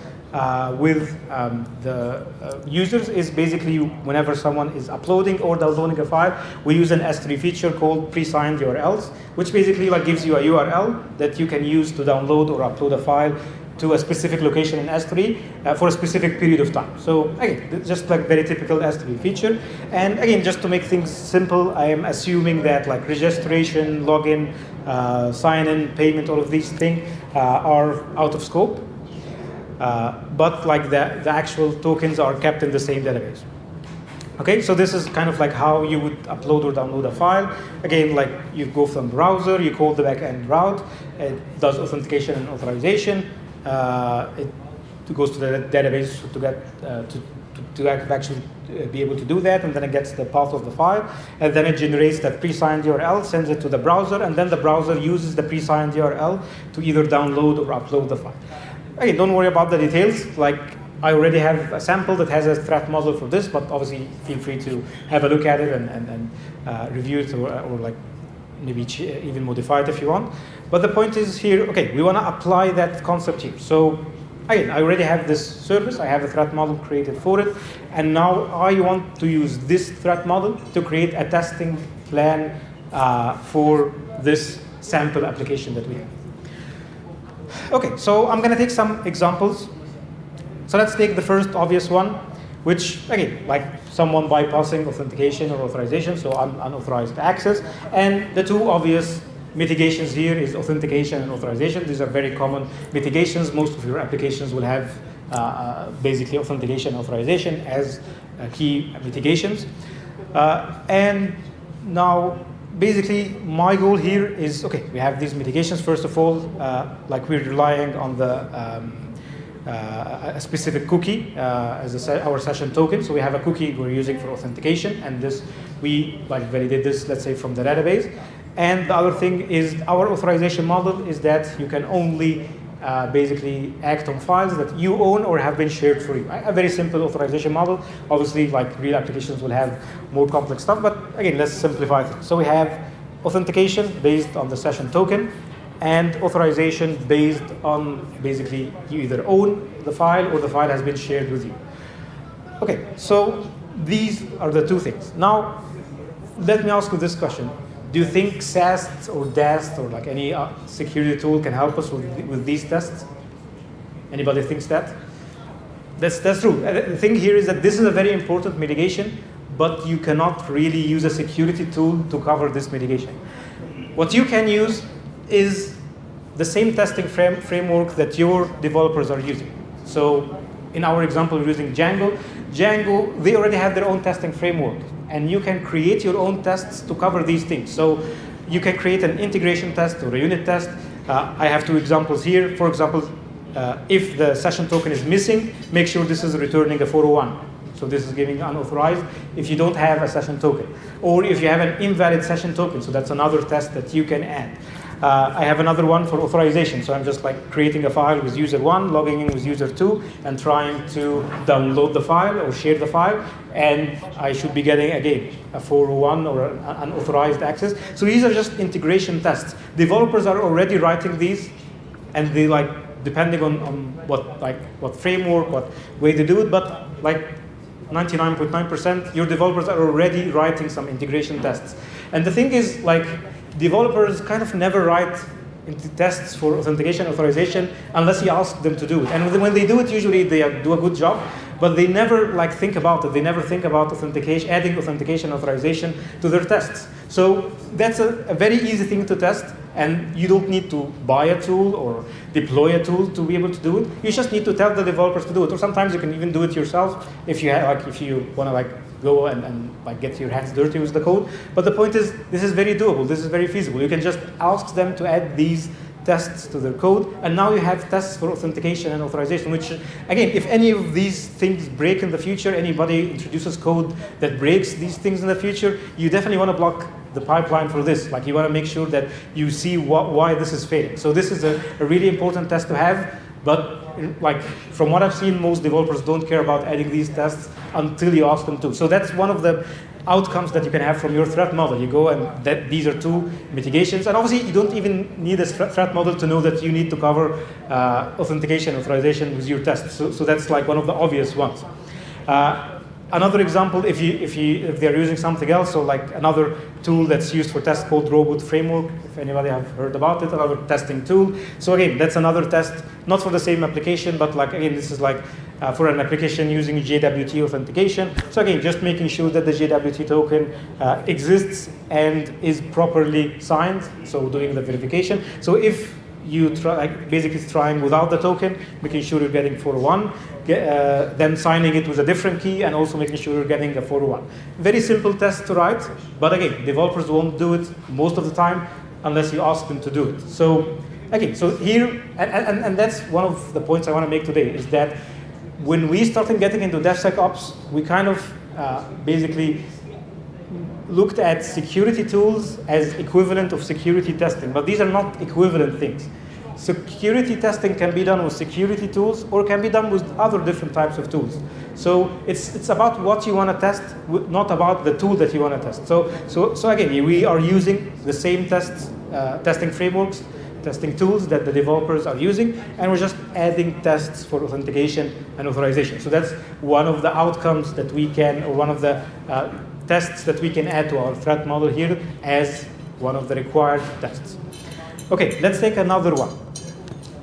with the users is basically whenever someone is uploading or downloading a file, we use an S3 feature called pre-signed URLs, which basically gives you a URL that you can use to download or upload a file to a specific location in S3 for a specific period of time. So again, just like very typical S3 feature. And again, just to make things simple, I am assuming that like registration, login, sign-in, payment, all of these things are out of scope. But like the actual tokens are kept in the same database. Okay, so this is kind of like how you would upload or download a file. Again, like you go from browser, you call the backend route, it does authentication and authorization. It goes to the database to get to actually be able to do that, and then it gets the path of the file, and then it generates that pre-signed URL, sends it to the browser, and then the browser uses the pre-signed URL to either download or upload the file. Again, don't worry about the details. Like, I already have a sample that has a threat model for this, but obviously feel free to have a look at it and review it or like maybe even modify it if you want. But the point is here, okay, we want to apply that concept here. So again, I already have this service, I have a threat model created for it, and now I want to use this threat model to create a testing plan for this sample application that we have. Okay, so I'm going to take some examples. So let's take the first obvious one, which, again, like someone bypassing authentication or authorization, so unauthorized access. And the two obvious mitigations here is authentication and authorization. These are very common mitigations. Most of your applications will have basically authentication and authorization as key mitigations. And now, basically, my goal here is, okay, we have these mitigations. First of all, like we're relying on the a specific cookie as our session token. So we have a cookie we're using for authentication, and this we like validate this, let's say, from the database. And the other thing is our authorization model is that you can only basically act on files that you own or have been shared for you. A very simple authorization model. Obviously, like real applications will have more complex stuff, but again, let's simplify things. So we have authentication based on the session token, and authorization based on basically you either own the file or the file has been shared with you. Okay, so these are the two things. Now, let me ask you this question. Do you think SAST or DAST or like any security tool can help us with these tests? Anybody thinks that? That's true. The thing here is that this is a very important mitigation, but you cannot really use a security tool to cover this mitigation. What you can use is the same testing framework that your developers are using. So in our example, we're using Django. Django, they already have their own testing framework, and you can create your own tests to cover these things. So you can create an integration test or a unit test. I have two examples here. For example, if the session token is missing, make sure this is returning a 401. So this is giving unauthorized if you don't have a session token. Or if you have an invalid session token, so that's another test that you can add. I have another one for authorization. So I'm just like creating a file with user 1, logging in with user 2, and trying to download the file or share the file. And I should be getting, again, a 401 or an unauthorized access. So these are just integration tests. Developers are already writing these, and they like, depending on what framework, what way they do it, but like 99.9%, your developers are already writing some integration tests. And the thing is, like, developers kind of never write into tests for authentication authorization unless you ask them to do it. And when they do it, usually they do a good job, but they never like think about it. They never think about authentication, adding authentication authorization to their tests. So that's a very easy thing to test, and you don't need to buy a tool or deploy a tool to be able to do it. You just need to tell the developers to do it, or sometimes you can even do it yourself if you have, if you want to go and like get your hands dirty with the code. But the point is, this is very doable. This is very feasible. You can just ask them to add these tests to their code, and now you have tests for authentication and authorization, which, again, if any of these things break in the future, anybody introduces code that breaks these things in the future, you definitely want to block the pipeline for this. Like, you want to make sure that you see why this is failing. So this is a really important test to have, but like from what I've seen, most developers don't care about adding these tests until you ask them to. So that's one of the outcomes that you can have from your threat model. You go and these are two mitigations. And obviously, you don't even need a threat model to know that you need to cover authentication, authorization with your tests. So that's like one of the obvious ones. Another example, if they're using something else, so like another tool that's used for tests called Robot Framework, if anybody have heard about it, another testing tool. So again, that's another test, not for the same application, but like, again, this is like for an application using JWT authentication. So again, just making sure that the JWT token exists and is properly signed, so doing the verification. So if you try, like basically trying without the token, making sure you're getting 401, then signing it with a different key, and also making sure you're getting a 401. Very simple test to write, but again, developers won't do it most of the time unless you ask them to do it. So again, so here, and that's one of the points I want to make today, is that when we started getting into DevSecOps, we kind of basically looked at security tools as equivalent of security testing, but these are not equivalent things. Security testing can be done with security tools or can be done with other different types of tools. So it's about what you want to test, not about the tool that you want to test. So again, we are using the same testing frameworks, testing tools that the developers are using, and we're just adding tests for authentication and authorization. So that's one of the outcomes that we can, or one of the tests that we can add to our threat model here as one of the required tests. Okay, let's take another one.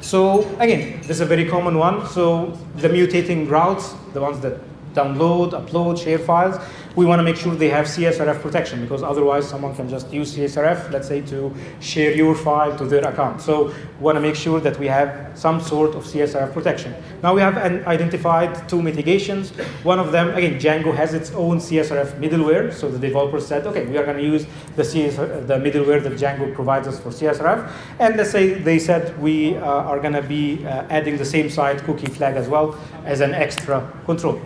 So again, this is a very common one. So the mutating routes, the ones that download, upload, share files, we want to make sure they have CSRF protection, because otherwise someone can just use CSRF, let's say, to share your file to their account. So we want to make sure that we have some sort of CSRF protection. Now we have identified two mitigations. One of them, again, Django has its own CSRF middleware. So the developers said, okay, we are going to use the middleware that Django provides us for CSRF. And let's say they said we are going to be adding the same site cookie flag as well as an extra control.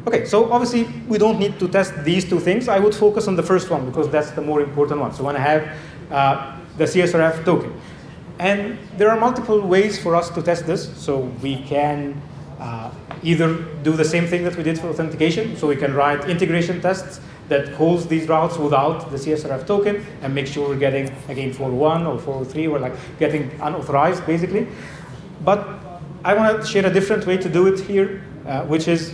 Okay, so obviously we don't need to test these two things. I would focus on the first one because that's the more important one. So I want to have the CSRF token. And there are multiple ways for us to test this. So we can either do the same thing that we did for authentication. So we can write integration tests that calls these routes without the CSRF token and make sure we're getting, again, 401 or 403, or like getting unauthorized, basically. But I want to share a different way to do it here, which is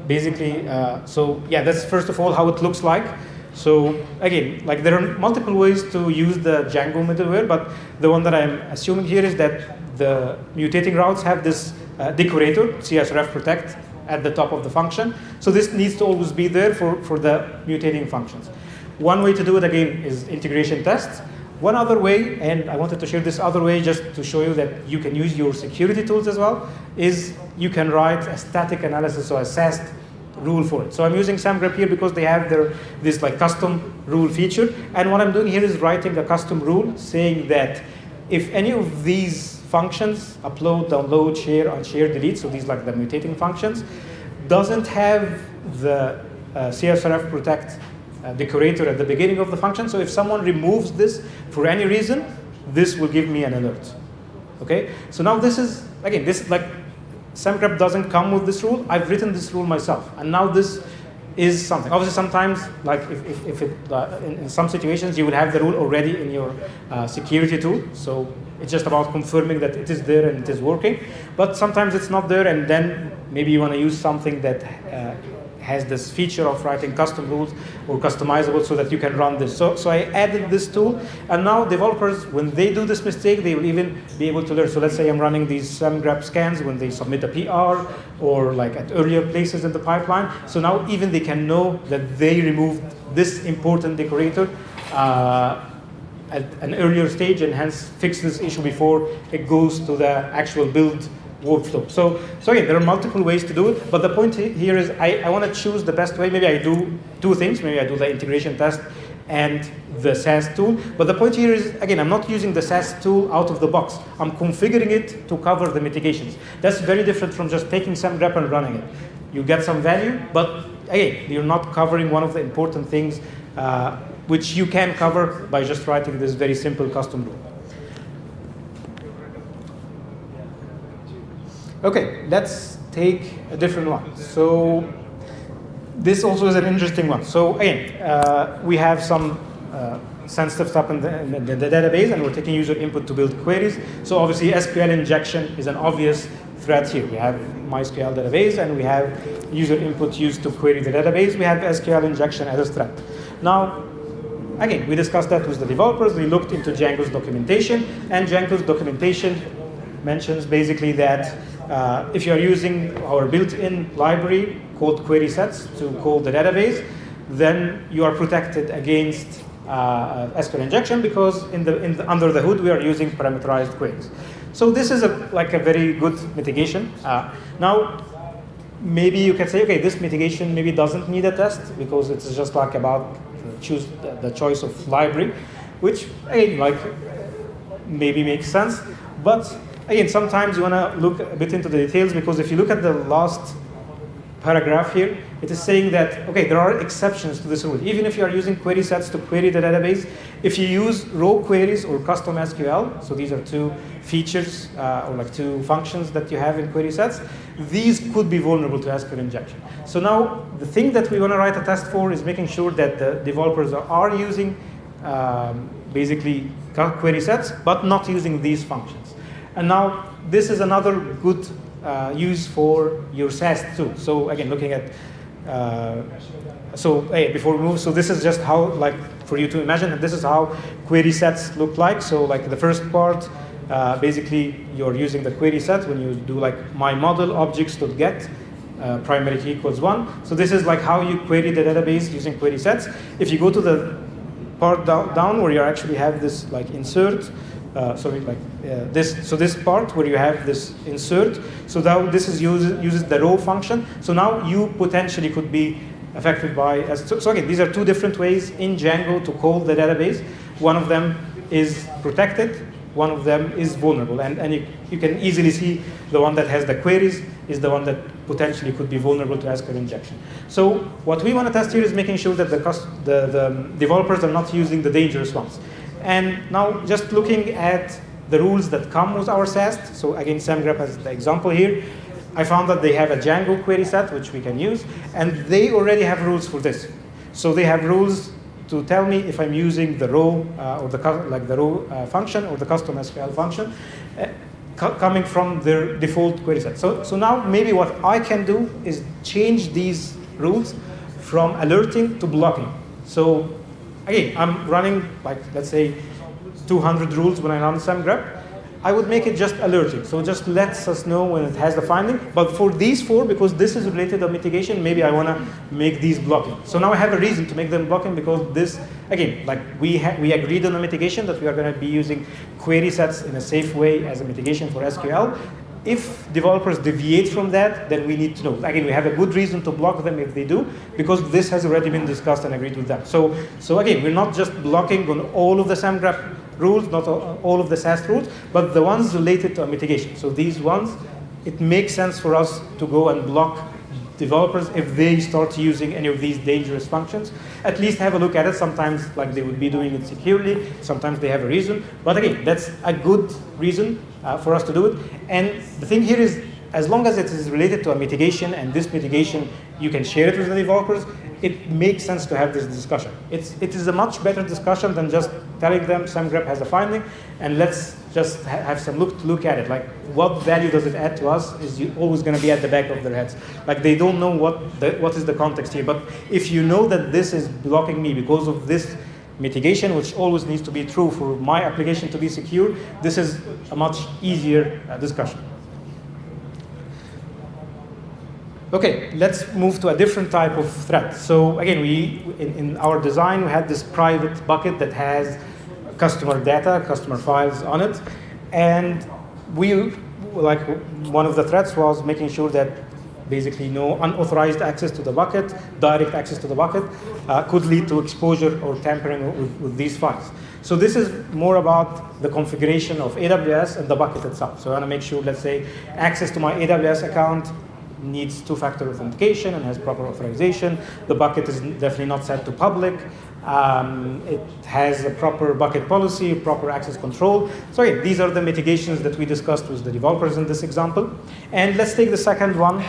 basically, so yeah, that's first of all how it looks like. So again, like there are multiple ways to use the Django middleware, but the one that I'm assuming here is that the mutating routes have this decorator, CSRF protect, at the top of the function. So this needs to always be there for the mutating functions. One way to do it, again, is integration tests. One other way, and I wanted to share this other way just to show you that you can use your security tools as well, is you can write a static analysis or a SAST rule for it. So I'm using SamGrep here because they have this like custom rule feature. And what I'm doing here is writing a custom rule saying that if any of these functions, upload, download, share, unshare, delete, so these like the mutating functions, doesn't have the CSRF protect decorator at the beginning of the function. So if someone removes this for any reason, this will give me an alert. Okay? So now this is, again, this is like, SamGrep doesn't come with this rule. I've written this rule myself. And now this is something. Obviously, sometimes, like if it, in some situations, you will have the rule already in your security tool. So it's just about confirming that it is there and it is working. But sometimes it's not there, and then maybe you want to use something that has this feature of writing custom rules or customizable so that you can run this. So I added this tool, and now developers, when they do this mistake, they will even be able to learn. So let's say I'm running these SamGrep scans when they submit a PR or like at earlier places in the pipeline. So now even they can know that they removed this important decorator at an earlier stage and hence fix this issue before it goes to the actual build workflow. So again, there are multiple ways to do it, but the point here is I want to choose the best way. Maybe I do two things. Maybe I do the integration test and the SAST tool. But the point here is, again, I'm not using the SAST tool out of the box. I'm configuring it to cover the mitigations. That's very different from just taking SamGrep and running it. You get some value, but again, you're not covering one of the important things which you can cover by just writing this very simple custom rule. Okay, let's take a different one. So this also is an interesting one. So again, we have some sensitive stuff in the database, and we're taking user input to build queries. So obviously, SQL injection is an obvious threat here. We have MySQL database, and we have user input used to query the database. We have SQL injection as a threat. Now, again, we discussed that with the developers. We looked into Django's documentation, and Django's documentation mentions basically that if you are using our built-in library called query sets to call the database, then you are protected against SQL injection because under the hood we are using parameterized queries. So this is like a very good mitigation. Now, maybe you can say, okay, this mitigation maybe doesn't need a test because it's just like about choose the choice of library, which again, like maybe makes sense. But again, sometimes you want to look a bit into the details because if you look at the last paragraph here, it is saying that, okay, there are exceptions to this rule. Even if you are using query sets to query the database, if you use row queries or custom SQL, so these are two features or like two functions that you have in query sets, these could be vulnerable to SQL injection. So now the thing that we want to write a test for is making sure that the developers are using basically query sets, but not using these functions. And now this is another good use for your SaaS too. So again, looking at, before we move, so this is just how, like, for you to imagine, that this is how query sets look like. So like the first part, basically you're using the query set when you do like my model objects.get, primary key equals 1. So this is like how you query the database using query sets. If you go to the part down where you actually have this like insert, this part where you have this insert, so now this is uses the row function. So now you potentially could be affected by, so again, these are two different ways in Django to call the database. One of them is protected, one of them is vulnerable, and you can easily see the one that has the queries is the one that potentially could be vulnerable to SQL injection. So what we want to test here is making sure that the developers are not using the dangerous ones. And now just looking at the rules that come with our SAST, so again, SamGraph as the example here, I found that they have a Django query set, which we can use, and they already have rules for this. So they have rules to tell me if I'm using the row or the row function or the custom SQL function coming from their default query set. So now maybe what I can do is change these rules from alerting to blocking. So again, I'm running like, let's say 200 rules when I run SamGraph. I would make it just alerting. So it just lets us know when it has the finding. But for these four, because this is related to mitigation, maybe I want to make these blocking. So now I have a reason to make them blocking because this, again, like we agreed on a mitigation that we are going to be using query sets in a safe way as a mitigation for SQL. If developers deviate from that, then we need to know. Again, we have a good reason to block them if they do, because this has already been discussed and agreed with them. So again, we're not just blocking on all of the SamGraph rules, not all of the SAST rules, but the ones related to a mitigation. So these ones, it makes sense for us to go and block developers if they start using any of these dangerous functions. At least have a look at it. Sometimes like they would be doing it securely, sometimes they have a reason. But again, that's a good reason for us to do it. And the thing here is, as long as it is related to a mitigation and this mitigation, you can share it with the developers, it makes sense to have this discussion. It is a much better discussion than just telling them SamGraph has a finding and let's just have some look at it. Like, what value does it add to us is always going to be at the back of their heads. Like, they don't know what is the context here. But if you know that this is blocking me because of this mitigation, which always needs to be true for my application to be secure, this is a much easier discussion. Okay, let's move to a different type of threat. So again, in our design, we had this private bucket that has customer data, customer files on it. And one of the threats was making sure that basically no unauthorized access to the bucket, direct access to the bucket, could lead to exposure or tampering with these files. So this is more about the configuration of AWS and the bucket itself. So I want to make sure, let's say, access to my AWS account needs two-factor authentication and has proper authorization. The bucket is definitely not set to public. It has a proper bucket policy, proper access control. So again, these are the mitigations that we discussed with the developers in this example. And let's take the second one,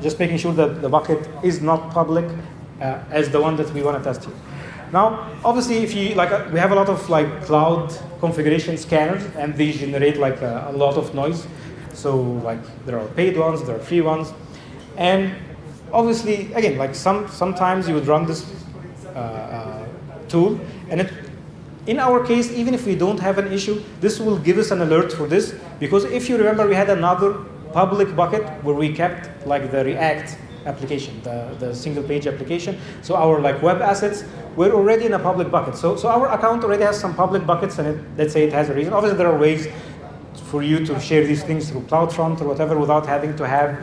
just making sure that the bucket is not public as the one that we want to test here. Now, obviously, if you we have a lot of cloud configuration scanners, and these generate a lot of noise. So there are paid ones, there are free ones, and obviously, again, sometimes you would run this tool, and in our case, even if we don't have an issue, this will give us an alert for this, because if you remember, we had another public bucket where we kept the React application, the single page application. So our like web assets, we're already in a public bucket. So our account already has some public buckets, and let's say it has a reason. Obviously, there are ways for you to share these things through CloudFront or whatever without having to have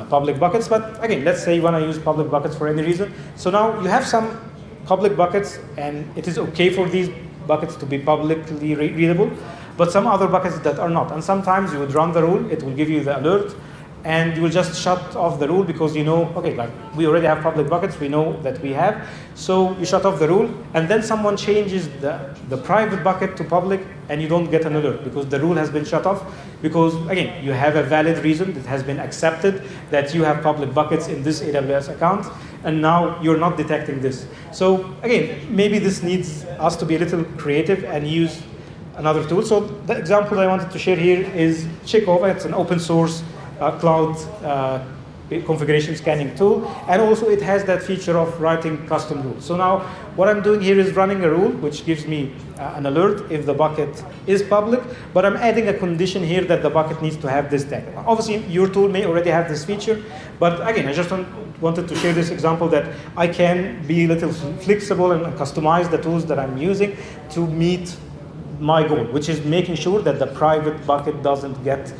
public buckets. But again, let's say you want to use public buckets for any reason. So now you have some public buckets, and it is okay for these buckets to be publicly readable, but some other buckets that are not. And sometimes you would run the rule, it will give you the alert, and you will just shut off the rule because you know, okay, like we already have public buckets, we know that we have. So you shut off the rule, and then someone changes the private bucket to public, and you don't get an alert because the rule has been shut off. Because again, you have a valid reason that has been accepted that you have public buckets in this AWS account, and now you're not detecting this. So again, maybe this needs us to be a little creative and use another tool. So the example I wanted to share here is Checkova. It's an open source cloud configuration scanning tool, and also it has that feature of writing custom rules. So now what I'm doing here is running a rule which gives me an alert if the bucket is public, but I'm adding a condition here that the bucket needs to have this tag. Obviously your tool may already have this feature, but again, I just wanted to share this example that I can be a little flexible and customize the tools that I'm using to meet my goal, which is making sure that the private bucket doesn't get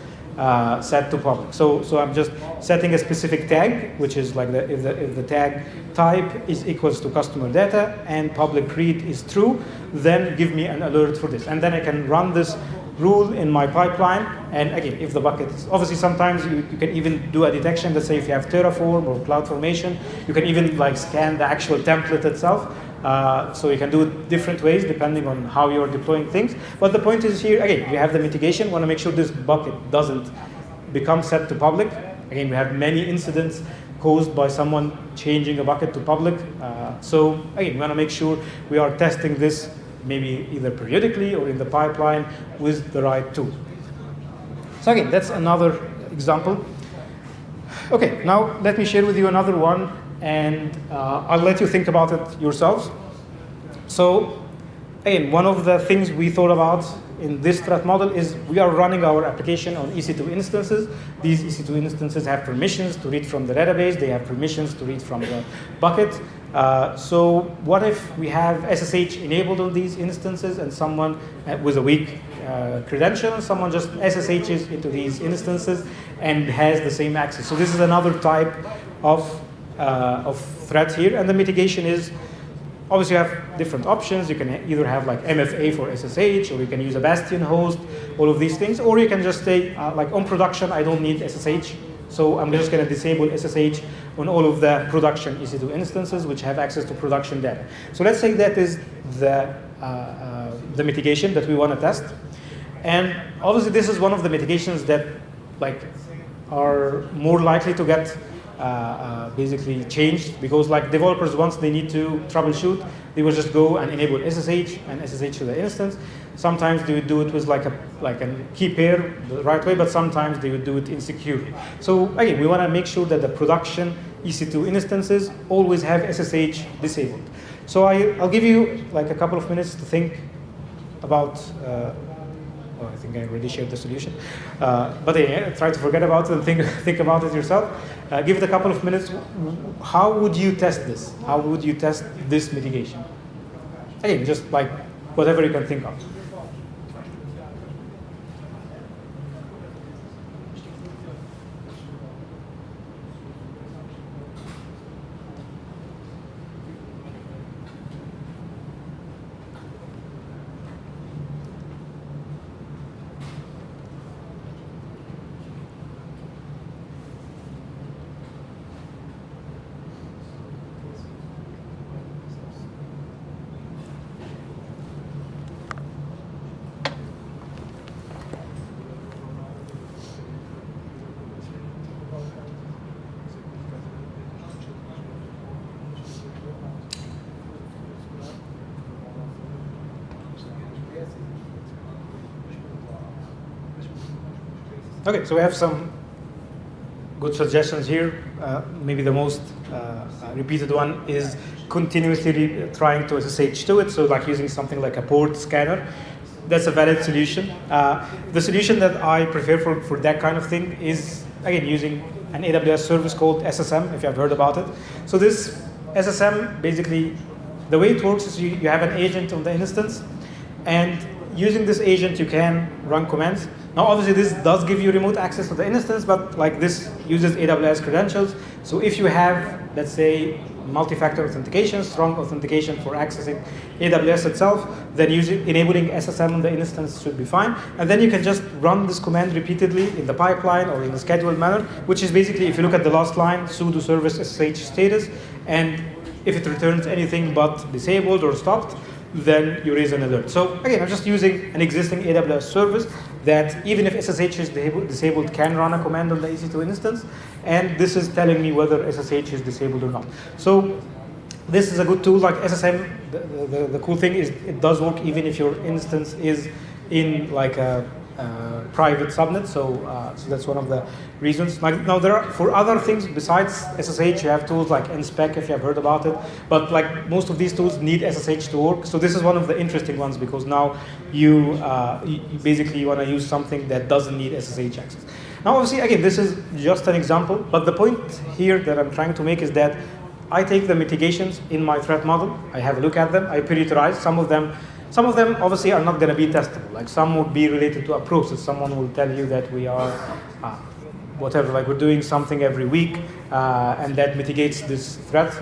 set to public. So I'm just setting a specific tag, which is like if the tag type is equals to customer data and public read is true, then give me an alert for this. And then I can run this rule in my pipeline. And again, if the bucket is, obviously sometimes you can even do a detection. Let's say if you have Terraform or CloudFormation, you can even like scan the actual template itself. So you can do it different ways depending on how you're deploying things. But the point is here, again, you have the mitigation. Want to make sure this bucket doesn't become set to public. Again, we have many incidents caused by someone changing a bucket to public. So again, we want to make sure we are testing this maybe either periodically or in the pipeline with the right tool. So again, that's another example. Okay, now let me share with you another one, and I'll let you think about it yourselves. So again, one of the things we thought about in this threat model is we are running our application on EC2 instances. These EC2 instances have permissions to read from the database. They have permissions to read from the bucket. So what if we have SSH enabled on these instances and someone with a weak credential, someone just SSHs into these instances and has the same access. So this is another type of threat here. And the mitigation is, obviously you have different options. You can either have like MFA for SSH, or you can use a Bastion host, all of these things. Or you can just say, like on production, I don't need SSH. So I'm just going to disable SSH on all of the production EC2 instances which have access to production data. So let's say that is the mitigation that we want to test. And obviously this is one of the mitigations that like are more likely to get basically changed, because like developers, once they need to troubleshoot, they will just go and enable SSH and SSH to the instance. Sometimes they would do it with like a key pair the right way, but sometimes they would do it insecure. So again, we want to make sure that the production EC2 instances always have SSH disabled. So I'll give you like a couple of minutes to think about I think I already shared the solution. But yeah, try to forget about it and think about it yourself. Give it a couple of minutes. How would you test this? How would you test this mitigation? Again, just like whatever you can think of. Okay, so we have some good suggestions here. Maybe the most repeated one is continuously trying to SSH to it, so like using something like a port scanner. That's a valid solution. The solution that I prefer for that kind of thing is again, using an AWS service called SSM, if you have heard about it. So this SSM, basically, the way it works is you have an agent on the instance, and using this agent, you can run commands. Now, obviously, this does give you remote access to the instance, but like this uses AWS credentials. So if you have, let's say, multi-factor authentication, strong authentication for accessing AWS itself, then enabling SSM on the instance should be fine. And then you can just run this command repeatedly in the pipeline or in a scheduled manner, which is basically, if you look at the last line, sudo service SSH status, and if it returns anything but disabled or stopped, then you raise an alert. So again, I'm just using an existing AWS service that even if SSH is disabled can run a command on the EC2 instance, and this is telling me whether SSH is disabled or not. So this is a good tool. Like SSM, the cool thing is it does work even if your instance is in like a private subnet. So that's one of the reasons. Like now there are, for other things besides SSH, you have tools like nspec, if you have heard about it. But like most of these tools need SSH to work. So this is one of the interesting ones because now you basically want to use something that doesn't need SSH access. Now obviously, again, this is just an example. But the point here that I'm trying to make is that I take the mitigations in my threat model. I have a look at them. I prioritize some of them. Some of them obviously are not going to be testable. Like some would be related to a process. Someone will tell you that we are, whatever, like we're doing something every week, and that mitigates this threat.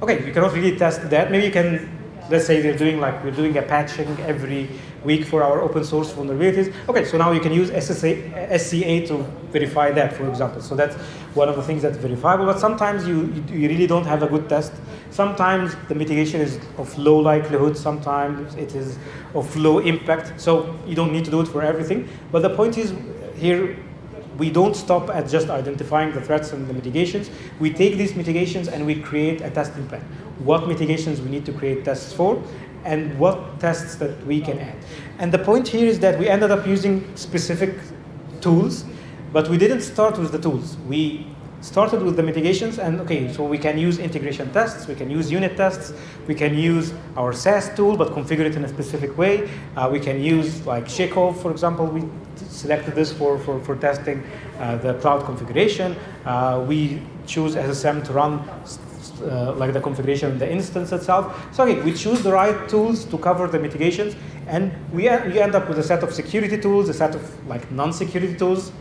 Okay, you cannot really test that. Maybe you can, let's say we're doing a patching every week for our open source vulnerabilities. Okay, so now you can use SCA to verify that, for example. So that's one of the things that's verifiable. But sometimes you really don't have a good test. Sometimes the mitigation is of low likelihood. Sometimes it is of low impact. So you don't need to do it for everything. But the point is here, we don't stop at just identifying the threats and the mitigations. We take these mitigations and we create a testing plan. What mitigations we need to create tests for, and what tests that we can add. And the point here is that we ended up using specific tools, but we didn't start with the tools. We started with the mitigations, and okay, so we can use integration tests, we can use unit tests, we can use our SaaS tool, but configure it in a specific way. We can use like Chekhov, for example. We selected this for testing the cloud configuration. We choose SSM to run like the configuration of the instance itself. So again, we choose the right tools to cover the mitigations, and you end up with a set of security tools, a set of like non-security tools,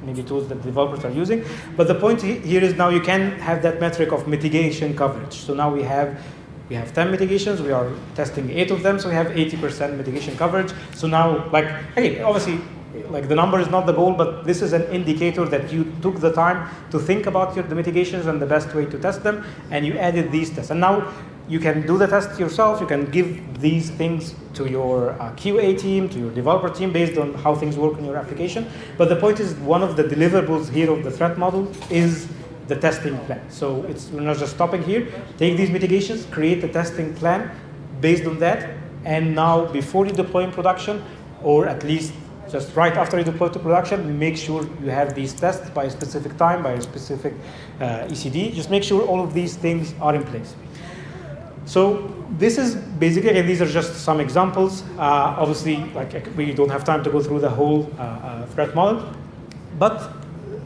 maybe tools that developers are using. But the point here is now you can have that metric of mitigation coverage. So now we have 10 mitigations, we are testing 8 of them, so we have 80% mitigation coverage. So now, like, again, obviously, like the number is not the goal, but this is an indicator that you took the time to think about the mitigations and the best way to test them, and you added these tests. And now you can do the test yourself, you can give these things to your QA team, to your developer team, based on how things work in your application. But the point is, one of the deliverables here of the threat model is the testing plan. So we're not just stopping here. Take these mitigations, create a testing plan based on that, and now before you deploy in production, or at least just right after you deploy to production, make sure you have these tests by a specific time, by a specific ECD. Just make sure all of these things are in place. So this is basically, again, these are just some examples. Obviously, like we don't have time to go through the whole threat model, but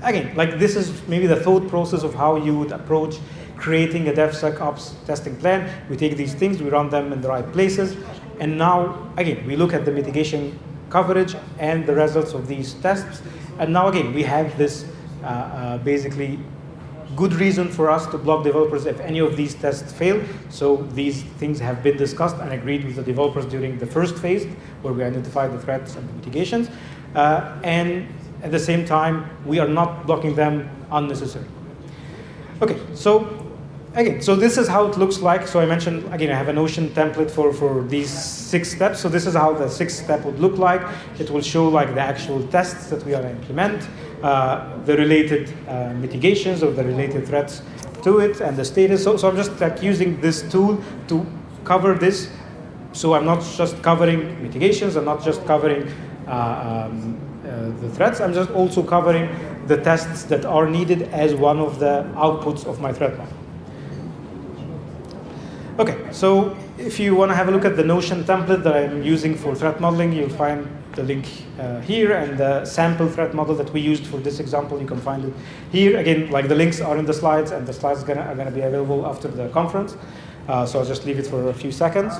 again, like this is maybe the thought process of how you would approach creating a DevSecOps testing plan. We take these things, we run them in the right places, and now again we look at the mitigation coverage and the results of these tests. And now again, we have this basically good reason for us to block developers if any of these tests fail. So these things have been discussed and agreed with the developers during the first phase, where we identified the threats and the mitigations. And at the same time, we are not blocking them unnecessarily. Okay, so again, so this is how it looks like. So I mentioned, again, I have a Notion template for these 6 steps. So this is how the 6th step would look like. It will show like the actual tests that we are going to implement, the related mitigations or the related threats to it, and the status. So I'm just like using this tool to cover this. So I'm not just covering mitigations, I'm not just covering the threats, I'm just also covering the tests that are needed as one of the outputs of my threat model. Okay, so if you want to have a look at the Notion template that I'm using for threat modeling, you'll find the link here, and the sample threat model that we used for this example, you can find it here. Again, like the links are in the slides, and the slides are gonna be available after the conference. So I'll just leave it for a few seconds.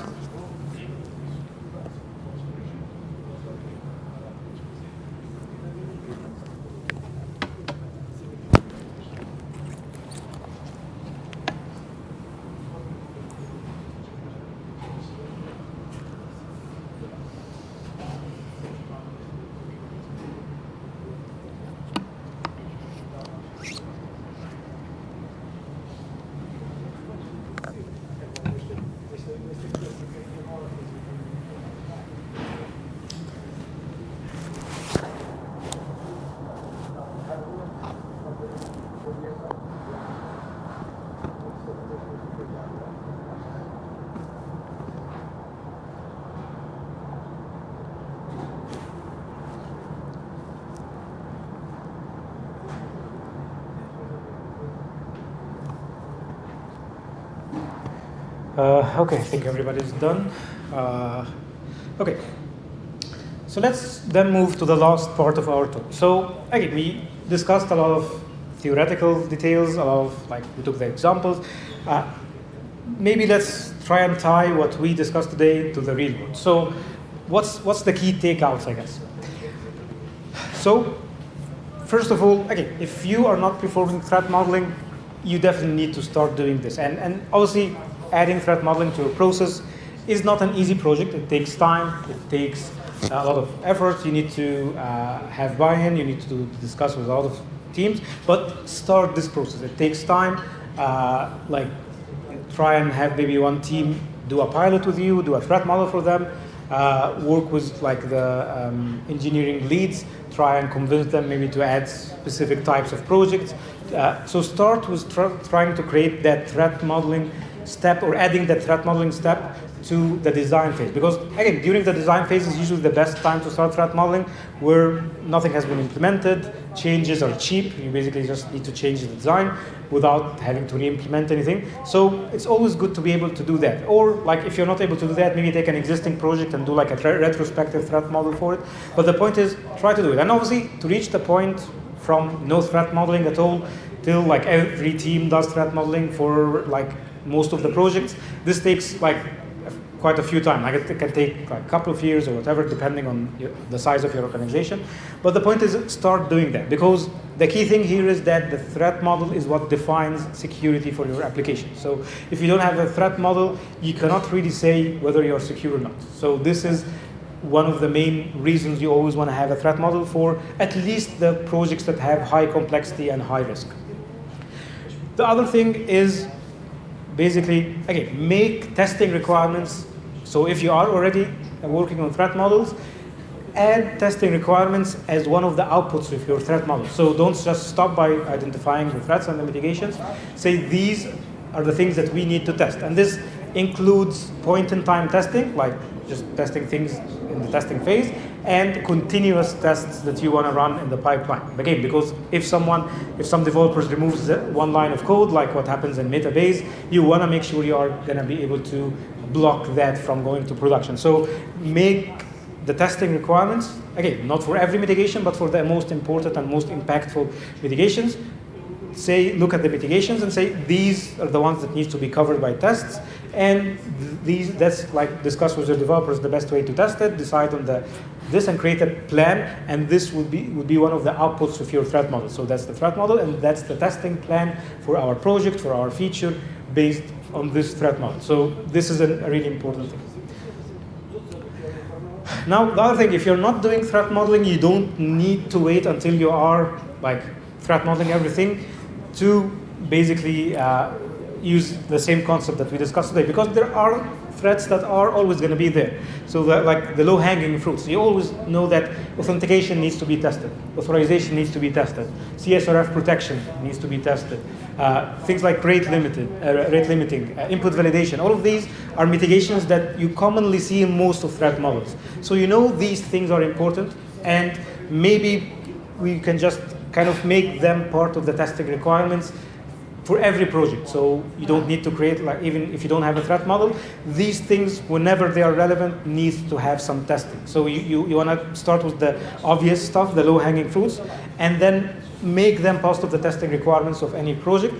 Okay, I think everybody's done. Okay, so let's then move to the last part of our talk. So again, we discussed a lot of theoretical details, a lot of, like, we took the examples. Maybe let's try and tie what we discussed today to the real world. So what's the key takeouts, I guess? So first of all, again, if you are not performing threat modeling, you definitely need to start doing this. And obviously, adding threat modeling to a process is not an easy project. It takes time. It takes a lot of effort. You need to have buy-in. You need to discuss with a lot of teams. But start this process. It takes time. Like, try and have maybe one team do a pilot with you, do a threat model for them, work with like the engineering leads, try and convince them maybe to add specific types of projects. So start with trying to create that threat modeling step, or adding that threat modeling step to the design phase. Because again, during the design phase is usually the best time to start threat modeling, where nothing has been implemented, changes are cheap, you basically just need to change the design without having to re-implement anything. So it's always good to be able to do that. Or like, if you're not able to do that, maybe take an existing project and do like a retrospective threat model for it. But the point is, try to do it. And obviously, to reach the point from no threat modeling at all till like every team does threat modeling for like most of the projects, this takes like quite a few times. Like, it can take like a couple of years or whatever, depending on the size of your organization. But the point is, start doing that, because the key thing here is that the threat model is what defines security for your application. So if you don't have a threat model, you cannot really say whether you're secure or not. So this is one of the main reasons you always want to have a threat model for at least the projects that have high complexity and high risk. The other thing is, basically, again, make testing requirements. So if you are already working on threat models, add testing requirements as one of the outputs of your threat model. So don't just stop by identifying the threats and the mitigations. Say, these are the things that we need to test. And this includes point-in-time testing, like just testing things in the testing phase, and continuous tests that you want to run in the pipeline. Again, because if some developers removes one line of code, like what happens in Metabase, you want to make sure you are going to be able to block that from going to production. So make the testing requirements, again, not for every mitigation, but for the most important and most impactful mitigations. Say, look at the mitigations and say, these are the ones that need to be covered by tests, and that's like, discuss with your developers the best way to test it, decide on this and create a plan, and this would be one of the outputs of your threat model. So that's the threat model, and that's the testing plan for our project, for our feature, based on this threat model. So this is a really important thing. Now, the other thing, if you're not doing threat modeling, you don't need to wait until you are like threat modeling everything to basically use the same concept that we discussed today, because there are threats that are always going to be there. So like the low-hanging fruits, you always know that authentication needs to be tested, authorization needs to be tested, CSRF protection needs to be tested, things like rate limiting, input validation. All of these are mitigations that you commonly see in most of threat models. So you know these things are important, and maybe we can just kind of make them part of the testing requirements for every project. So you don't need to create, like, even if you don't have a threat model, these things, whenever they are relevant, needs to have some testing. So you want to start with the obvious stuff, the low-hanging fruits, and then make them part of the testing requirements of any project.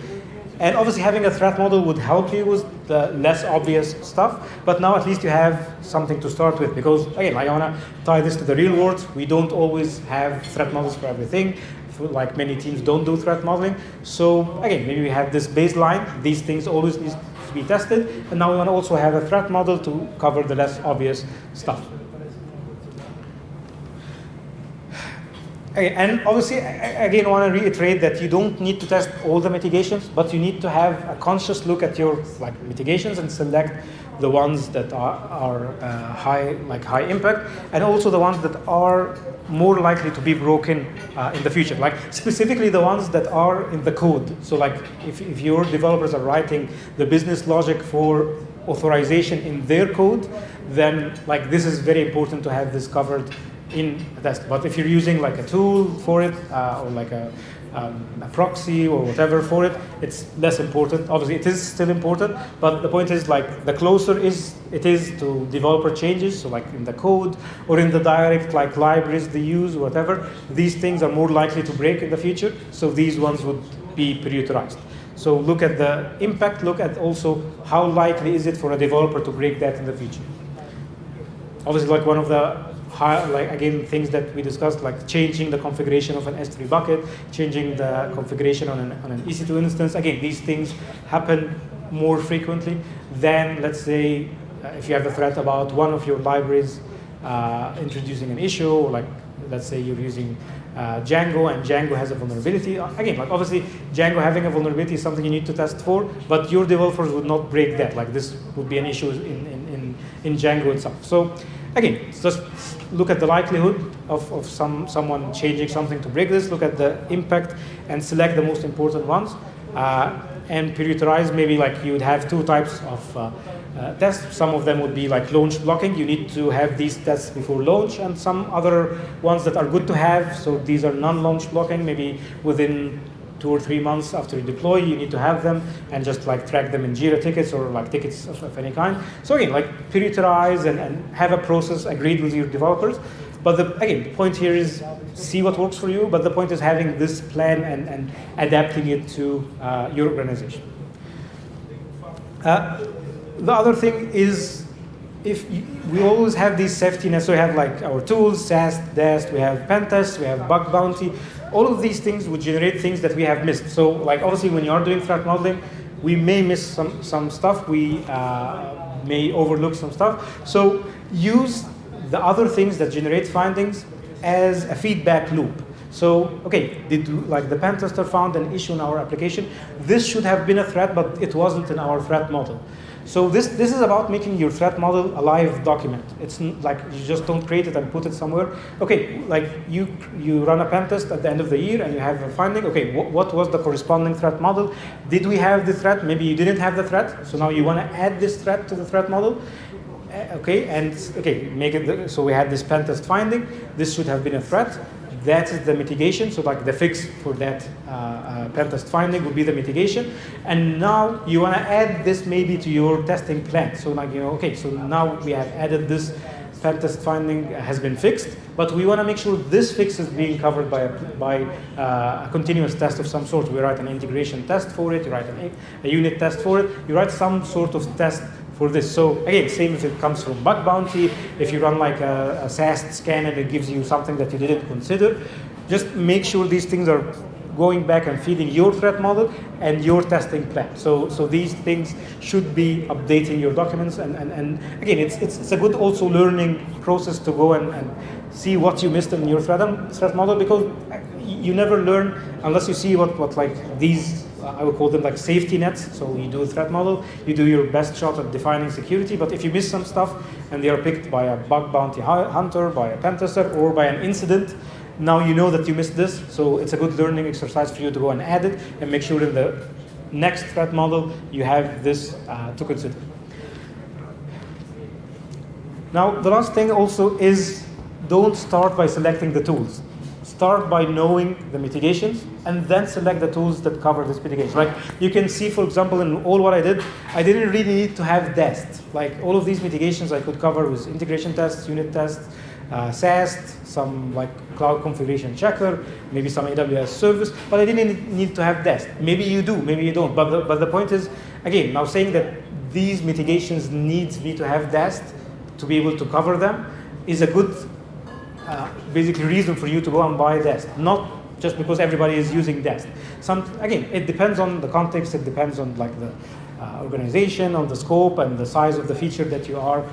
And obviously having a threat model would help you with the less obvious stuff, but now at least you have something to start with, because again, I want to tie this to the real world. We don't always have threat models for everything. Like many teams don't do threat modeling. So again, maybe we have this baseline. These things always need to be tested. And now we want to also have a threat model to cover the less obvious stuff. Okay, and obviously, again, I want to reiterate that you don't need to test all the mitigations, but you need to have a conscious look at your mitigations and select the ones that are high impact, and also the ones that are more likely to be broken in the future. Like specifically the ones that are in the code. So like if your developers are writing the business logic for authorization in their code, then like this is very important to have this covered in a test. But if you're using like a tool for it, or like a proxy or whatever for it, it's less important. Obviously it is still important, but the point is like the closer it is to developer changes, so like in the code or in the direct like libraries they use, whatever, these things are more likely to break in the future, so these ones would be prioritized. So look at the impact, look at also how likely is it for a developer to break that in the future. Obviously, like one of the things that we discussed, like changing the configuration of an S3 bucket, changing the configuration on an EC2 instance. Again, these things happen more frequently than, let's say, if you have a threat about one of your libraries introducing an issue, or like, let's say you're using Django and Django has a vulnerability. Again, like obviously Django having a vulnerability is something you need to test for, but your developers would not break that. Like this would be an issue in Django itself. So again, just look at the likelihood of someone changing something to break this, look at the impact and select the most important ones, and prioritize. Maybe like you would have two types of tests. Some of them would be like launch blocking. You need to have these tests before launch, and some other ones that are good to have. So these are non-launch blocking. Maybe within 2 or 3 months after you deploy, you need to have them and just like track them in Jira tickets or like tickets of any kind. So again, like prioritize and have a process agreed with your developers. But the point here is see what works for you, but the point is having this plan and adapting it to your organization. The other thing is, we always have these safety nets. So we have like our tools, SAST, DAST, we have pen tests, we have bug bounty. All of these things would generate things that we have missed. So like obviously when you are doing threat modeling, we may miss some stuff, we may overlook some stuff. So use the other things that generate findings as a feedback loop. So, okay, like the pen tester found an issue in our application. This should have been a threat, but it wasn't in our threat model. So this is about making your threat model a live document. It's like you just don't create it and put it somewhere. Okay, like you run a pen test at the end of the year and you have a finding. Okay, what was the corresponding threat model? Did we have the threat? Maybe you didn't have the threat. So now you want to add this threat to the threat model. Make it so we had this pen test finding. This should have been a threat. That is the mitigation. So like the fix for that pen test finding would be the mitigation. And now you want to add this maybe to your testing plan. So like, so now we have added this pen test finding has been fixed, but we want to make sure this fix is being covered by a continuous test of some sort. We write an integration test for it, you write a unit test for it, you write some sort of test for this. So again, same if it comes from bug bounty, if you run like a SAST scan and it gives you something that you didn't consider, just make sure these things are going back and feeding your threat model and your testing plan. So these things should be updating your documents, and again, it's a good also learning process to go and see what you missed in your threat model, because you never learn unless you see what like these, I would call them like safety nets. So you do a threat model, you do your best shot at defining security, but if you miss some stuff and they are picked by a bug bounty hunter, by a pen tester, or by an incident, now you know that you missed this. So it's a good learning exercise for you to go and add it and make sure in the next threat model you have this to consider. Now the last thing also is, don't start by selecting the tools. start by knowing the mitigations and then select the tools that cover this mitigation. Like you can see, for example, in all what I didn't really need to have DEST. Like all of these mitigations I could cover with integration tests, unit tests, SAST, some like cloud configuration checker, maybe some AWS service, but I didn't need to have DEST. Maybe you do, maybe you don't. But the point is, again, now saying that these mitigations needs me to have DEST to be able to cover them is a good basically reason for you to go and buy DEST, not just because everybody is using DEST. Again, it depends on the context, it depends on like the organization, on the scope and the size of the feature that you are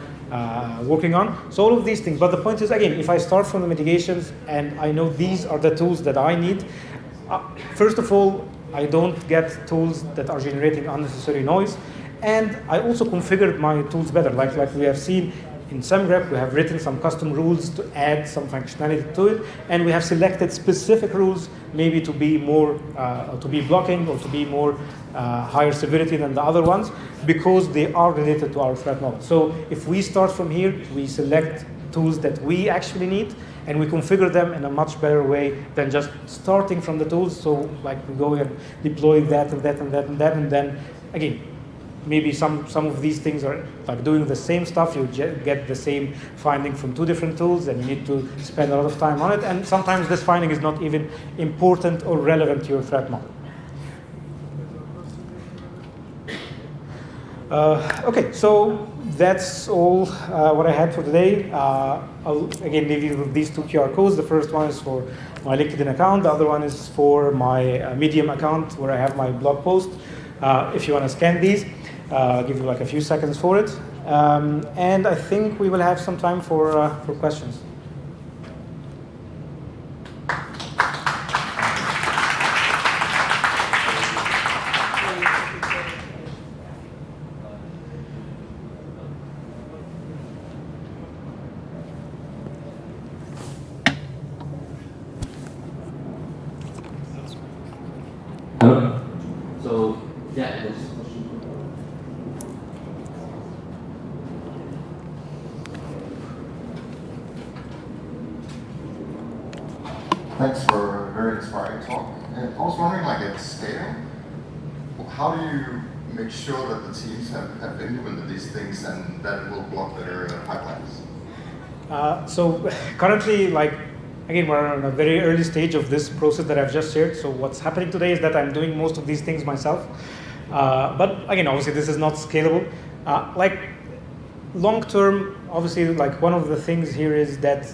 working on. So all of these things, but the point is, again, if I start from the mitigations and I know these are the tools that I need, first of all, I don't get tools that are generating unnecessary noise, and I also configured my tools better. Like we have seen in SemGrep, we have written some custom rules to add some functionality to it, and we have selected specific rules maybe to be more, to be blocking or to be more higher severity than the other ones because they are related to our threat model. So if we start from here, we select tools that we actually need, and we configure them in a much better way than just starting from the tools. So like we go and deploy that and that and that and that, and then again, maybe some of these things are like doing the same stuff. You get the same finding from two different tools, and you need to spend a lot of time on it. And sometimes this finding is not even important or relevant to your threat model. Okay, so that's all what I had for today. I'll again leave you with these two QR codes. The first one is for my LinkedIn account. The other one is for my Medium account where I have my blog post. If you want to scan these, I'll give you like a few seconds for it. And I think we will have some time for questions. Hello. So, yeah, there's a question. Thanks for a very inspiring talk. And I was wondering, like at scale, how do you make sure that the teams have implemented these things and that it will block their pipelines? So currently, like, again, we're in a very early stage of this process that I've just shared. So what's happening today is that I'm doing most of these things myself. But again, obviously, this is not scalable. Like long term, obviously, like one of the things here is that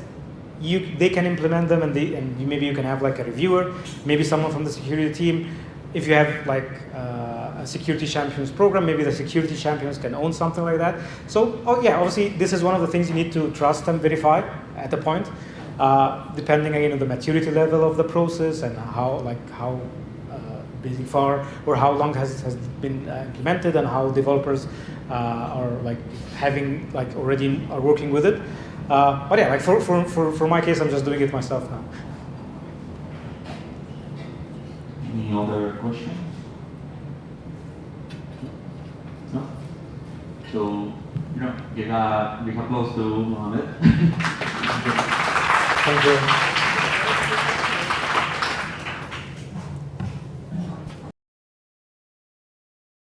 they can implement them, and maybe you can have like a reviewer, maybe someone from the security team. If you have like a security champions program, maybe the security champions can own something like that. So, yeah, obviously, this is one of the things you need to trust and verify at the point. Depending again on the maturity level of the process and how basically far or how long has been implemented and how developers are like having like already are working with it. But yeah, like for my case, I'm just doing it myself now. Any other questions? No? So, give a big applause to Mohammed. Thank you.